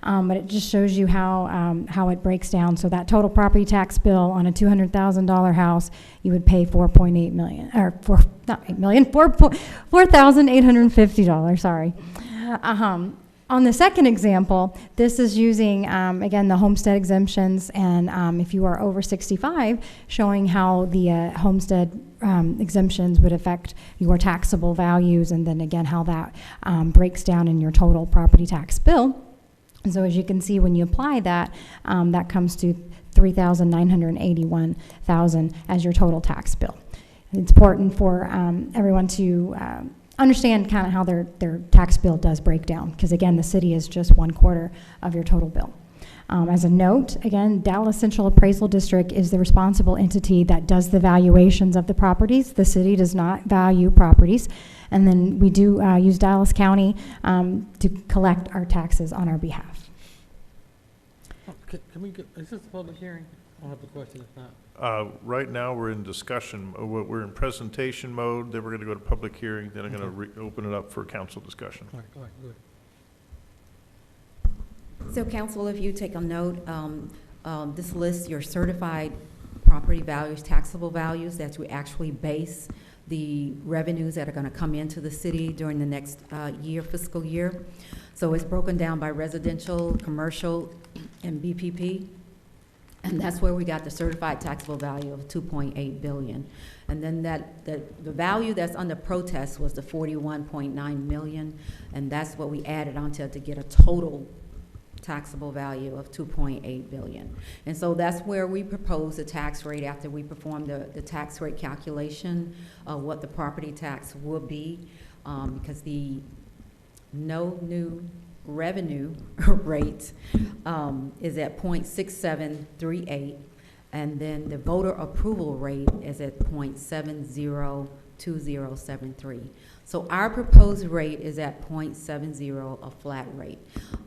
but it just shows you how it breaks down. So that total property tax bill on a $200,000 house, you would pay $4.8 million, or $4,850. Sorry. On the second example, this is using, again, the homestead exemptions, and if you are over 65, showing how the homestead exemptions would affect your taxable values, and then again, how that breaks down in your total property tax bill. And so as you can see, when you apply that, that comes to $3,981,000 as your total tax bill. It's important for everyone to understand kind of how their tax bill does break down, because again, the city is just 1/4 of your total bill. As a note, again, Dallas Central Appraisal District is the responsible entity that does the valuations of the properties. The city does not value properties. And then we do use Dallas County to collect our taxes on our behalf. Can we get, is this a public hearing? I'll have a question if not. Right now, we're in discussion. We're in presentation mode. Then we're going to go to public hearing. Then I'm going to open it up for council discussion. All right, go ahead, go ahead. So council, if you take a note, this lists your certified property values, taxable values that we actually base the revenues that are going to come into the city during the next fiscal year. So it's broken down by residential, commercial, and BPP. And that's where we got the certified taxable value of $2.8 billion. And then the value that's under protest was the $41.9 million, and that's what we added onto it to get a total taxable value of $2.8 billion. And so that's where we propose the tax rate after we perform the tax rate calculation of what the property tax will be, because the no new revenue rate is at 0.6738, and then the voter approval rate is at 0.702073. So our proposed rate is at 0.70, a flat rate.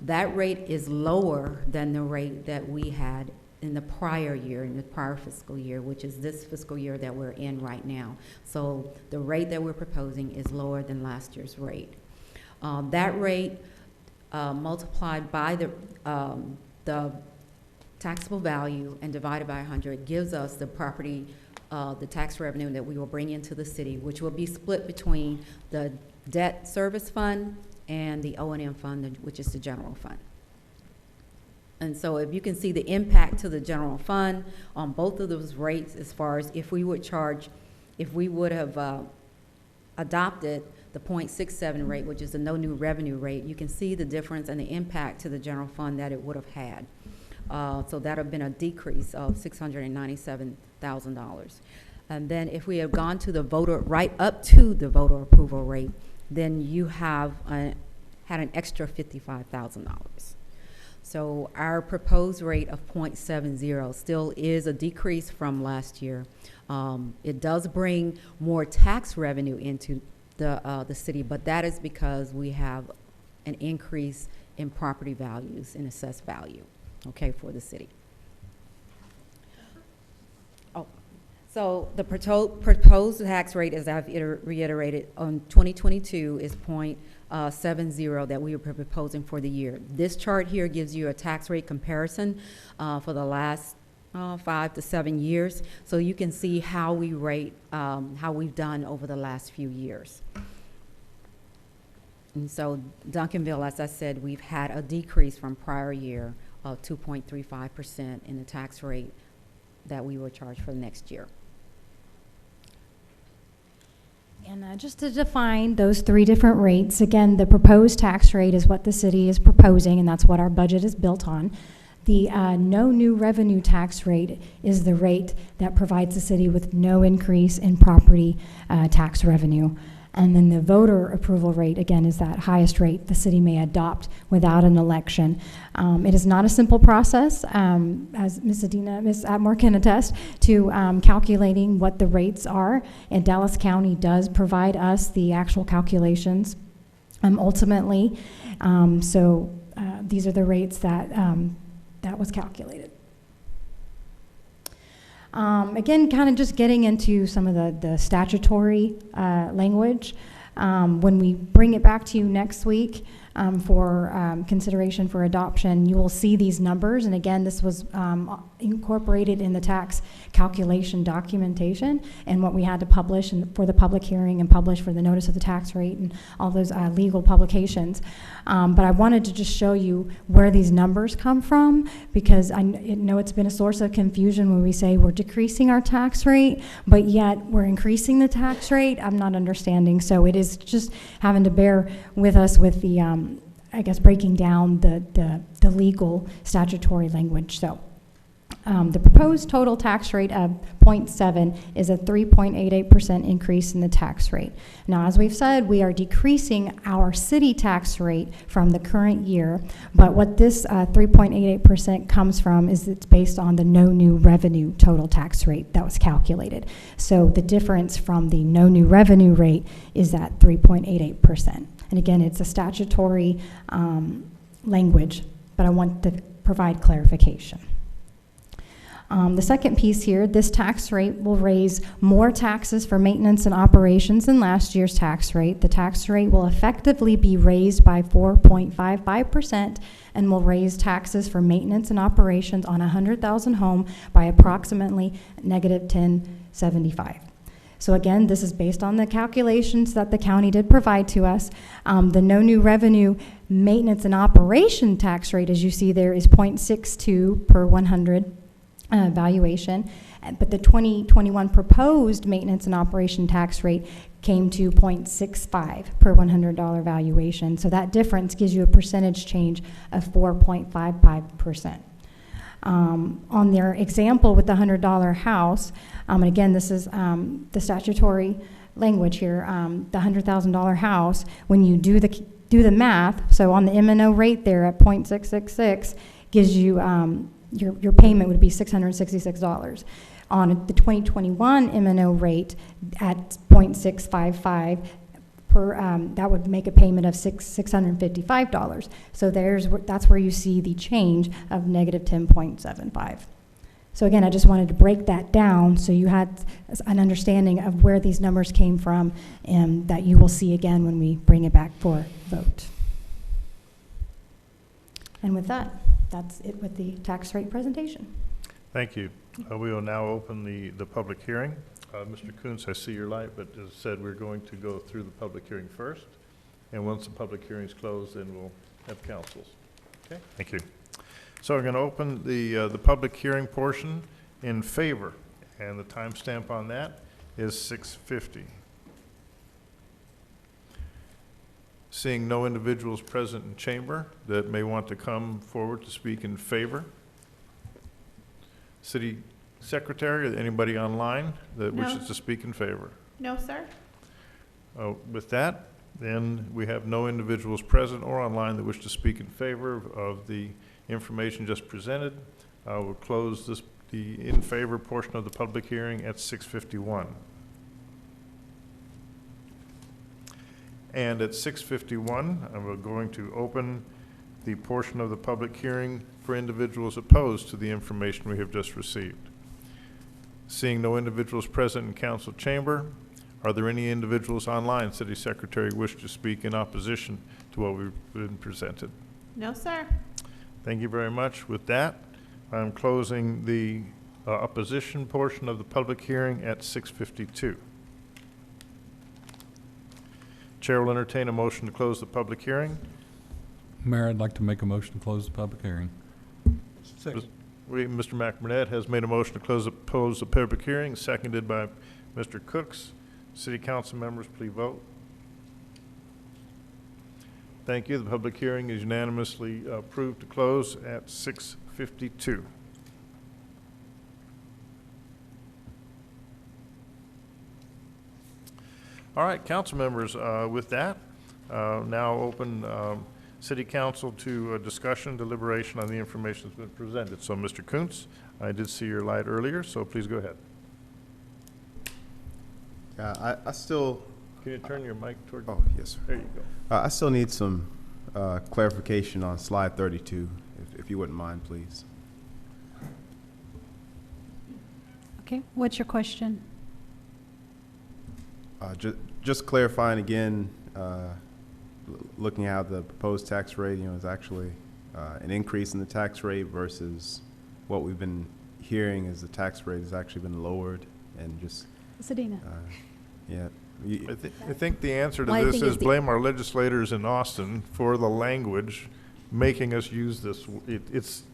That rate is lower than the rate that we had in the prior year, in the prior fiscal year, which is this fiscal year that we're in right now. So the rate that we're proposing is lower than last year's rate. That rate multiplied by the taxable value and divided by 100 gives us the property, the tax revenue that we will bring into the city, which will be split between the debt service fund and the O&M fund, which is the general fund. And so if you can see the impact to the general fund on both of those rates, as far as if we would have adopted the 0.67 rate, which is the no new revenue rate, you can see the difference and the impact to the general fund that it would have had. So that would have been a decrease of $697,000. And then if we have gone to the voter, right up to the voter approval rate, then you have had an extra $55,000. So our proposed rate of 0.70 still is a decrease from last year. It does bring more tax revenue into the city, but that is because we have an increase in property values and assessed value, okay, for the city. Oh, so the proposed tax rate, as I've reiterated, on 2022 is 0.70 that we are proposing for the year. This chart here gives you a tax rate comparison for the last 5 to 7 years, so you can see how we rate, how we've done over the last few years. And so Duncanville, as I said, we've had a decrease from prior year of 2.35% in the tax rate that we will charge for next year. And just to define those 3 different rates, again, the proposed tax rate is what the city is proposing, and that's what our budget is built on. The no new revenue tax rate is the rate that provides the city with no increase in property tax revenue. And then the voter approval rate, again, is that highest rate the city may adopt without an election. It is not a simple process, as Ms. Atmore can attest, to calculating what the rates are. And Dallas County does provide us the actual calculations ultimately. So these are the rates that, that was calculated. Again, kind of just getting into some of the statutory language. When we bring it back to you next week for consideration for adoption, you will see these numbers. And again, this was incorporated in the tax calculation documentation and what we had to publish for the public hearing and publish for the notice of the tax rate and all those legal publications. But I wanted to just show you where these numbers come from, because I know it's been a source of confusion when we say we're decreasing our tax rate, but yet we're increasing the tax rate. I'm not understanding. So it is just having to bear with us with the, I guess, breaking down the legal statutory language. So the proposed total tax rate of 0.7 is a 3.88% increase in the tax rate. Now, as we've said, we are decreasing our city tax rate from the current year, but what this 3.88% comes from is it's based on the no new revenue total tax rate that was calculated. So the difference from the no new revenue rate is that 3.88%. And again, it's a statutory language, but I want to provide clarification. The second piece here, this tax rate will raise more taxes for maintenance and operations than last year's tax rate. The tax rate will effectively be raised by 4.55% and will raise taxes for maintenance and operations on a 100,000 home by approximately negative 1075. So again, this is based on the calculations that the county did provide to us. The no new revenue maintenance and operation tax rate, as you see there, is 0.62 per 100 valuation, but the 2021 proposed maintenance and operation tax rate came to 0.65 per $100 valuation. So that difference gives you a percentage change of 4.55%. On their example with the $100 house, and again, this is the statutory language here, the $100,000 house, when you do the math, so on the M&O rate there at 0.666 gives you your payment would be $666. On the 2021 M&O rate at 0.655 per, that would make a payment of $655. So that's where you see the change of negative 10.75. So again, I just wanted to break that down so you had an understanding of where these numbers came from, and that you will see again when we bring it back for vote. And with that, that's it with the tax rate presentation. Thank you. We will now open the public hearing. Mr. Kuntz, I see your light, but as said, we're going to go through the public hearing first. And once the public hearing is closed, then we'll have councils. Okay? Thank you. So we're going to open the public hearing portion in favor, and the timestamp on that is 6:50. Seeing no individuals present in chamber that may want to come forward to speak in favor. City Secretary, or anybody online that No. wishes to speak in favor? No, sir. With that, then we have no individuals present or online that wish to speak in favor of the information just presented. I will close the in favor portion of the public hearing at 6:51. And at 6:51, I'm going to open the portion of the public hearing for individuals opposed to the information we have just received. Seeing no individuals present in council chamber, are there any individuals online, City Secretary, wish to speak in opposition to what we've been presented? No, sir. Thank you very much. With that, I'm closing the opposition portion of the public hearing at 6:52. Chair will entertain a motion to close the public hearing. Mayor, I'd like to make a motion to close the public hearing. Second. Mr. McBurnett has made a motion to close the public hearing, seconded by Mr. Cooks. City council members, please vote. Thank you. The public hearing is unanimously approved to close at 6:52. All right, council members, with that, now open City Council to a discussion, deliberation on the information that's been presented. So, Mr. Kuntz, I did see your light earlier, so please go ahead. I still, Can you turn your mic toward? oh, yes, sir. There you go. I still need some clarification on slide 32, if you wouldn't mind, please. Okay, what's your question? Just clarifying again, looking at how the proposed tax rate, is actually an increase in the tax rate versus what we've been hearing is the tax rate has actually been lowered, and just, Sedina. yeah. I think the answer to Well, I this think is it's the- blame our legislators in Austin for the language making us use this. It's,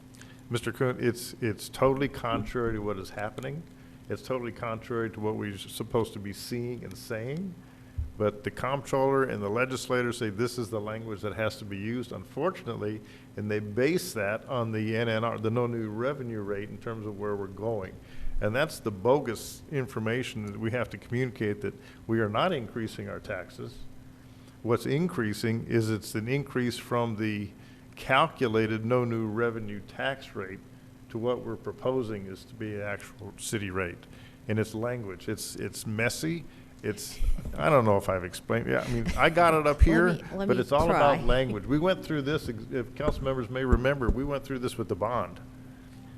Mr. Kuntz, it's totally contrary to what is happening. It's totally contrary to what we're supposed to be seeing and saying. But the comptroller and the legislators say this is the language that has to be used, unfortunately, and they base that on the NNR, the no new revenue rate, in terms of where we're going. And that's the bogus information that we have to communicate, that we are not increasing our taxes. What's increasing is it's an increase from the calculated no new revenue tax rate to what we're proposing is to be an actual city rate. And it's language. It's messy. It's, I don't know if I've explained, yeah, I mean, I got it up here, let but me it's all try. about language. We went through this, if council members may remember, we went through this with the bond.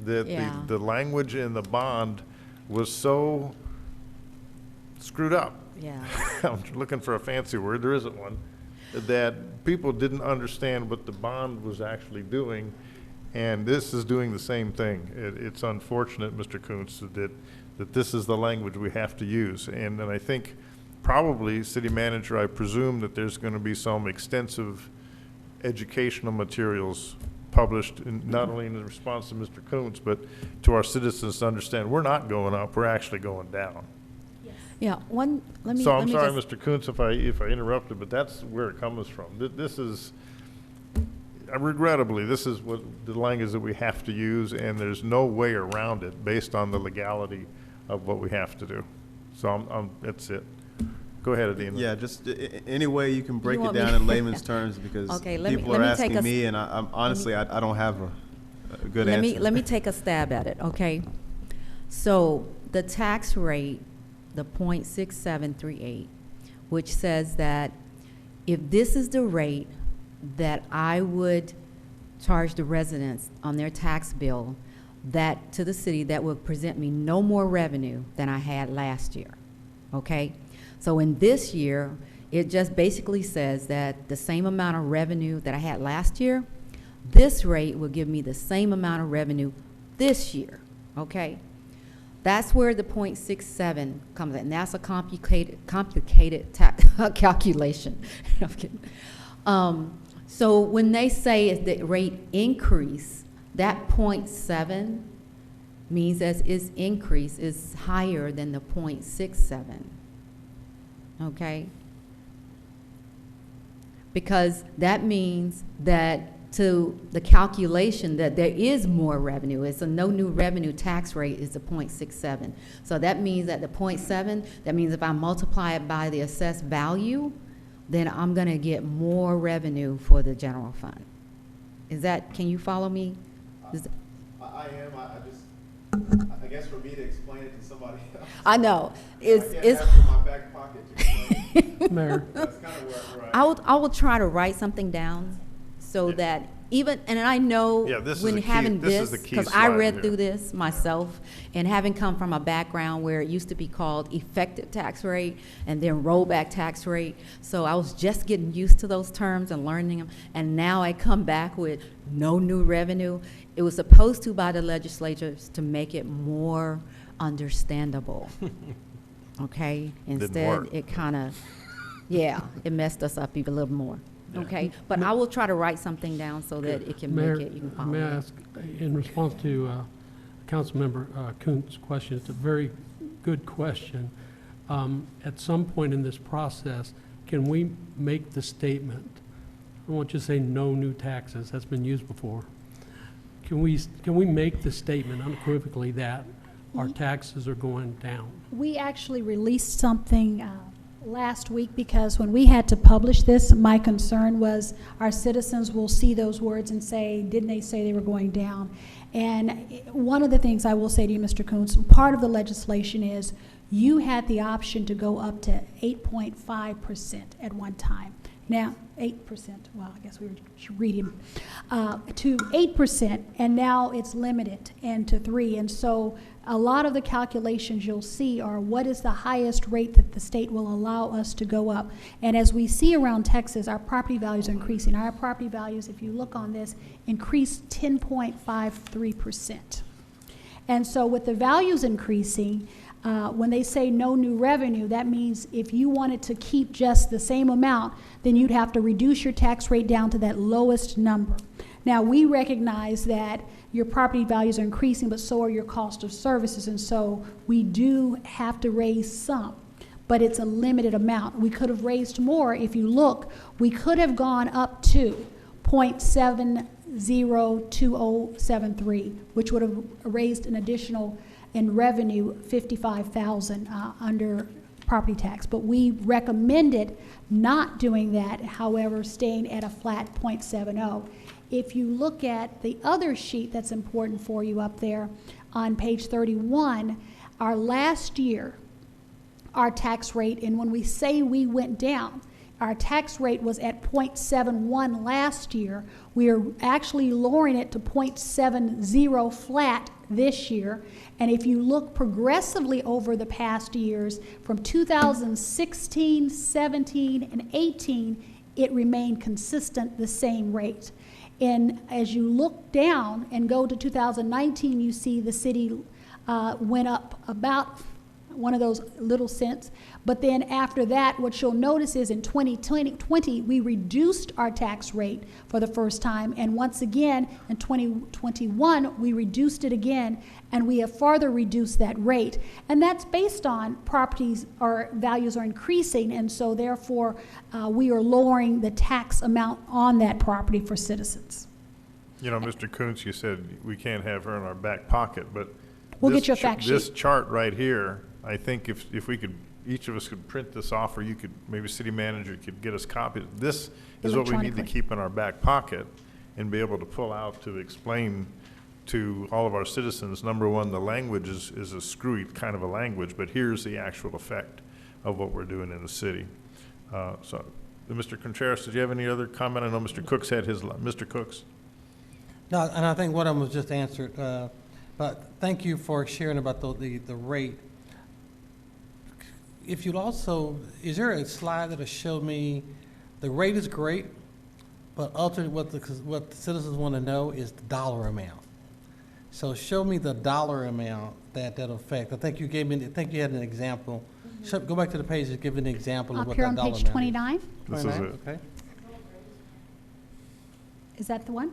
Yeah. The language in the bond was so screwed up. Yeah. I'm looking for a fancy word, there isn't one, that people didn't understand what the bond was actually doing, and this is doing the same thing. It's unfortunate, Mr. Kuntz, that this is the language we have to use. And I think probably, city manager, I presume that there's going to be some extensive educational materials published, not only in response to Mr. Kuntz, but to our citizens to understand we're not going up, we're actually going down. Yeah, let me So I'm sorry, just- Mr. Kuntz, if I interrupted, but that's where it comes from. This is, regrettably, this is what the language that we have to use, and there's no way around it based on the legality of what we have to do. So that's it. Go ahead, Adina. Yeah, just any way you can break it want me- down in layman's terms, because Okay, let me- people let are me take asking a s- me, and I'm honestly, I don't have a good answer. Let me take a stab at it, okay? So the tax rate, the 0.6738, which says that if this is the rate that I would charge the residents on their tax bill, that to the city, that would present me no more revenue than I had last year, okay? So in this year, it just basically says that the same amount of revenue that I had last year, This rate will give me the same amount of revenue this year, okay? That's where the 0.67 comes in, and that's a complicated calculation. I'm kidding. So when they say is the rate increase, that 0.7 means that its increase is higher than the 0.67, okay? Because that means that to the calculation that there is more revenue. It's a no new revenue tax rate is the 0.67. So that means that the 0.7, that means if I multiply it by the assessed value, then I'm gonna get more revenue for the general fund. Is that, can you follow me? I am, I guess for me to explain it to somebody else. I know, it's, I can't have it in my back pocket to explain. Mayor, That's kind of where I will try to write something down so that even, and I know Yeah, this is when the key- having this this, is the key because I slide read here. through this myself, and having come from a background where it used to be called effective tax rate and then rollback tax rate, so I was just getting used to those terms and learning them, and now I come back with no new revenue. It was supposed to by the legislatures to make it more understandable, okay? Instead, work. it kind of, yeah, it messed us up even a little more. Okay, but I will try to write something down so that it can Mayor, make it, you can follow may I it. ask, in response to Councilmember Kuntz's question, it's a very good question. At some point in this process, can we make the statement, I want you to say no new taxes, that's been used before. Can we make the statement unequivocally that our taxes are going down? We actually released something last week because when we had to publish this, my concern was our citizens will see those words and say, didn't they say they were going down? And one of the things I will say to you, Mr. Kuntz, part of the legislation is you had the option to go up to 8.5% at one time. Now, 8%, well, I guess we were reading, to 8%, and now it's limited and to 3%. And so a lot of the calculations you'll see are what is the highest rate that the state will allow us to go up. And as we see around Texas, our property values are increasing. Our property values, if you look on this, increased 10.53%. And so with the values increasing, when they say no new revenue, that means if you wanted to keep just the same amount, then you'd have to reduce your tax rate down to that lowest number. Now, we recognize that your property values are increasing, but so are your cost of services, and so we do have to raise some, but it's a limited amount. We could have raised more. If you look, we could have gone up to 0.702073, which would have raised an additional in revenue, $55,000 under property tax. But we recommended not doing that, however, staying at a flat 0.70. If you look at the other sheet that's important for you up there on page 31, our last year, our tax rate, and when we say we went down, our tax rate was at 0.71 last year. We are actually lowering it to 0.70 flat this year. And if you look progressively over the past years, from 2016, 17, and 18, it remained consistent, the same rate. And as you look down and go to 2019, you see the city went up about one of those little cents. But then after that, what you'll notice is in 2020, we reduced our tax rate for the first time. And once again, in 2021, we reduced it again, and we have further reduced that rate. And that's based on properties or values are increasing, and so therefore, we are lowering the tax amount on that property for citizens. You know, Mr. Kuntz, you said we can't have her in our back pocket, but We'll this get you a fact this sheet. chart right here, I think if we could, each of us could print this off, or you could, maybe city manager could get us copies. This is what we need to Electronically. keep in our back pocket and be able to pull out to explain to all of our citizens. Number one, the language is a screwy kind of a language, but here's the actual effect of what we're doing in the city. So, Mr. Contreras, did you have any other comment? I know Mr. Cooks had his, Mr. Cooks? No, and I think one of them was just answered, but thank you for sharing about the rate. If you'd also, is there a slide that'll show me, the rate is great, But ultimately, what the citizens want to know is the dollar amount. So show me the dollar amount that'll affect. I think you gave me, I think you had an example. Go back to the page and give an example of Up what here that on dollar page amount 29, is. This is 29, it. okay. is that the one?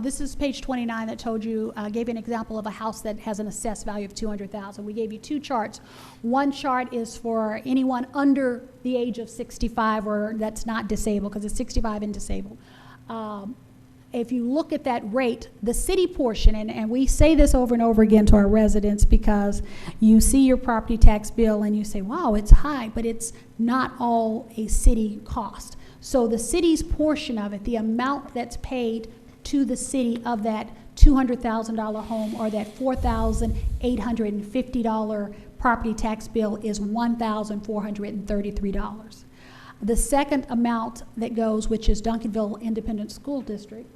This is page 29 that told you, gave you an example of a house that has an assessed value of $200,000. We gave you two charts. One chart is for anyone under the age of 65 or that's not disabled, because it's 65 and disabled. If you look at that rate, the city portion, and we say this over and over again to our residents because you see your property tax bill and you say, wow, it's high, but it's not all a city cost. So the city's portion of it, the amount that's paid to the city of that $200,000 home or that $4,850 property tax bill is $1,433. The second amount that goes, which is Duncanville Independent School District,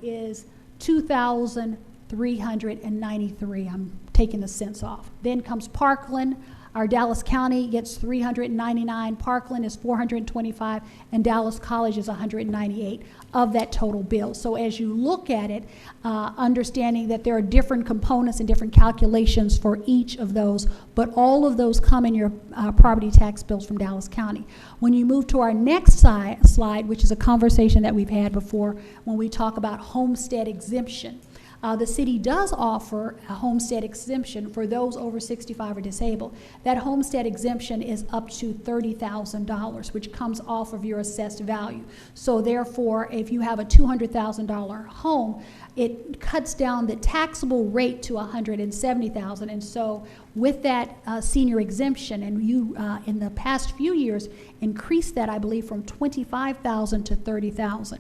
is $2,393. I'm taking the cents off. Then comes Parkland. Our Dallas County gets $399. Parkland is $425, and Dallas College is $198 of that total bill. So as you look at it, understanding that there are different components and different calculations for each of those, but all of those come in your property tax bills from Dallas County. When you move to our next slide, which is a conversation that we've had before when we talk about homestead exemption, the city does offer a homestead exemption for those over 65 or disabled. That homestead exemption is up to $30,000, which comes off of your assessed value. So therefore, if you have a $200,000 home, it cuts down the taxable rate to $170,000. And so with that senior exemption, and you in the past few years increased that, I believe, from $25,000 to $30,000.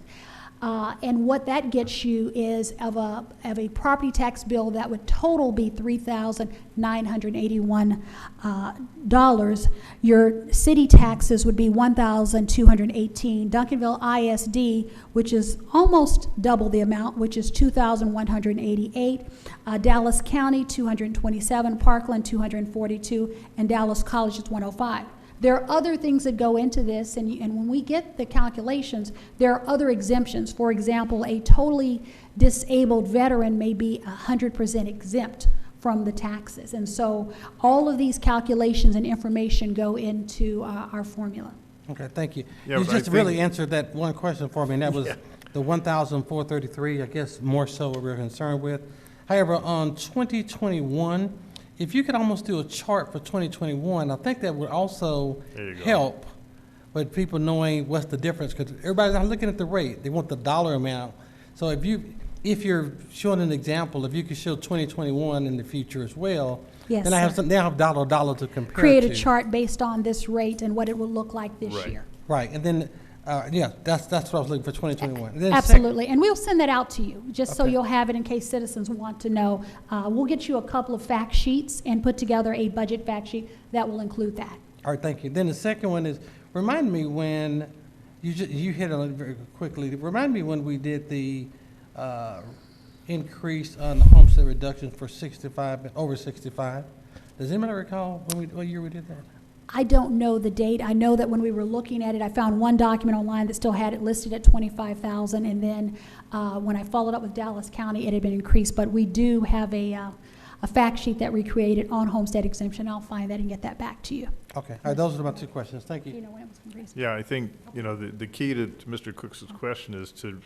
And what that gets you is of a property tax bill that would total be $3,981. Your city taxes would be $1,218. Duncanville ISD, which is almost double the amount, which is $2,188. Dallas County, $227. Parkland, $242. And Dallas College is $105. There are other things that go into this, and when we get the calculations, there are other exemptions. For example, a totally disabled veteran may be 100% exempt from the taxes. And so all of these calculations and information go into our formula. Okay, thank you. Yeah, You but just I really think- answered that one question for me, and that was the 1,433, I guess more so what we're concerned with. However, on 2021, if you could almost do a chart for 2021, I think that would also There you go. help with people knowing what's the difference, because everybody's not looking at the rate, they want the dollar amount. So if you're showing an example, if you could show 2021 in the future as well, Yes, then I have sir. some, now I have dollar to compare Create to. a chart based on this rate and what it will look like this Right. year. Right, and then, yeah, that's what I was looking for 2021. And then Absolutely, and we'll send that out to you, just so Okay. you'll have it in case citizens want to know. We'll get you a couple of fact sheets and put together a budget fact sheet that will include that. All right, thank you. Then the second one is, remind me when, you hit on it very quickly, remind me when we did the increase on the homestead reduction for 65, over 65. Does anybody recall what year we did that? I don't know the date. I know that when we were looking at it, I found one document online that still had it listed at 25,000, and then when I followed up with Dallas County, it had been increased. But we do have a fact sheet that we created on homestead exemption. I'll find that and get that back to you. Okay, all right, those are my two questions. Thank Do you you. know when it was increased? Yeah, I think, the key to Mr. Cook's question is to,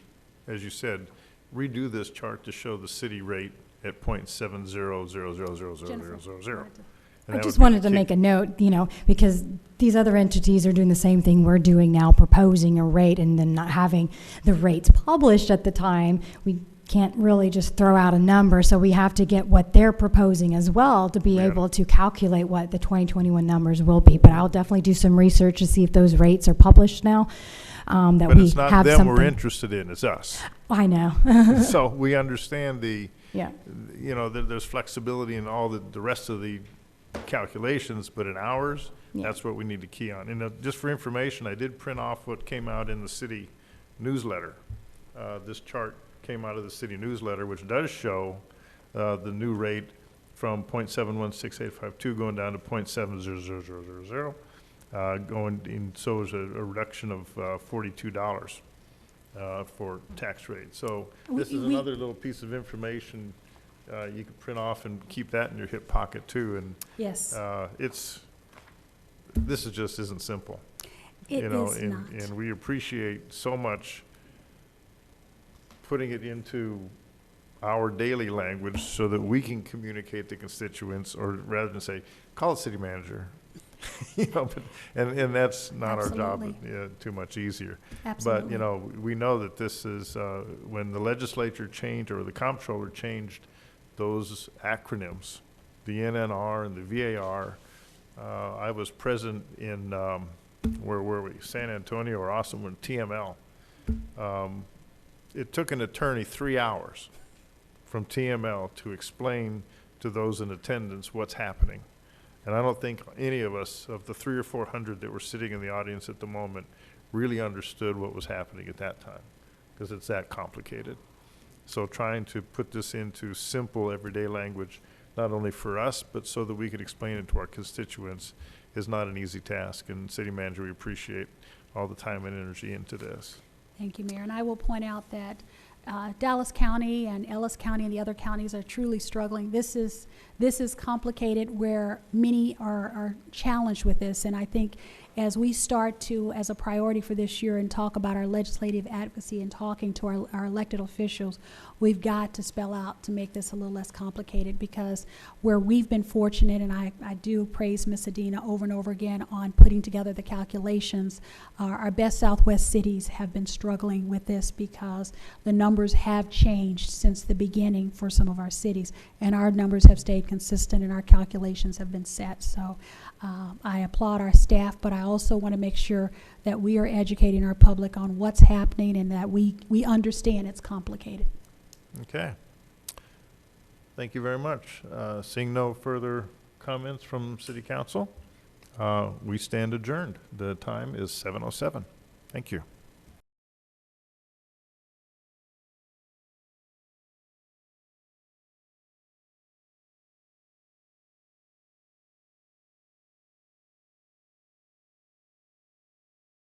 as you said, redo this chart to show the city rate at .70000000. I just wanted to make a note, because these other entities are doing the same thing we're doing now, proposing a rate and then not having the rates published at the time. We can't really just throw out a number, so we have to get what they're proposing as well to be Yeah. able to calculate what the 2021 numbers will be. But I'll definitely do some research to see if those rates are published now, that But we it's not have them we're something. interested in, it's us. I know. So we understand Yeah. there's flexibility in all the rest of the calculations, but in ours, Yeah. that's what we need to key on. And just for information, I did print off what came out in the city newsletter. This chart came out of the city newsletter, which does show the new rate from .716852 going down to .70000. going in, so is a reduction of $42 for tax rate. So this is another little piece of information you can print off and keep that in your hip pocket too. And Yes, this is just isn't simple. it You know, is and, not. and we appreciate so much putting it into our daily language so that we can communicate to constituents, or rather than say, call the city manager. You know, but, and that's not our job, Absolutely. too much easier. Absolutely. But, you know, we know that this is, when the legislature changed, or the comptroller changed those acronyms, the NNR and the VAR, I was present in, where were we, San Antonio or Austin, when TML. It took an attorney 3 hours from TML to explain to those in attendance what's happening. And I don't think any of us, of the 300 or 400 that were sitting in the audience at the moment, really understood what was happening at that time, because it's that complicated. So trying to put this into simple, everyday language, not only for us, but so that we could explain it to our constituents, is not an easy task. And City Manager, we appreciate all the time and energy into this. Thank you, Mayor. And I will point out that Dallas County and Ellis County and the other counties are truly struggling. This is complicated, where many are challenged with this. And I think as we start to, as a priority for this year, and talk about our legislative advocacy and talking to our elected officials, we've got to spell out to make this a little less complicated, because where we've been fortunate, and I do praise Ms. Adina over and over again on putting together the calculations, our best Southwest cities have been struggling with this, because the numbers have changed since the beginning for some of our cities, and our numbers have stayed consistent and our calculations have been set. So I applaud our staff, but I also want to make sure that we are educating our public on what's happening, and that we understand it's complicated. Okay. Thank you very much. Seeing no further comments from City Council, we stand adjourned. The time is 7:07. Thank you.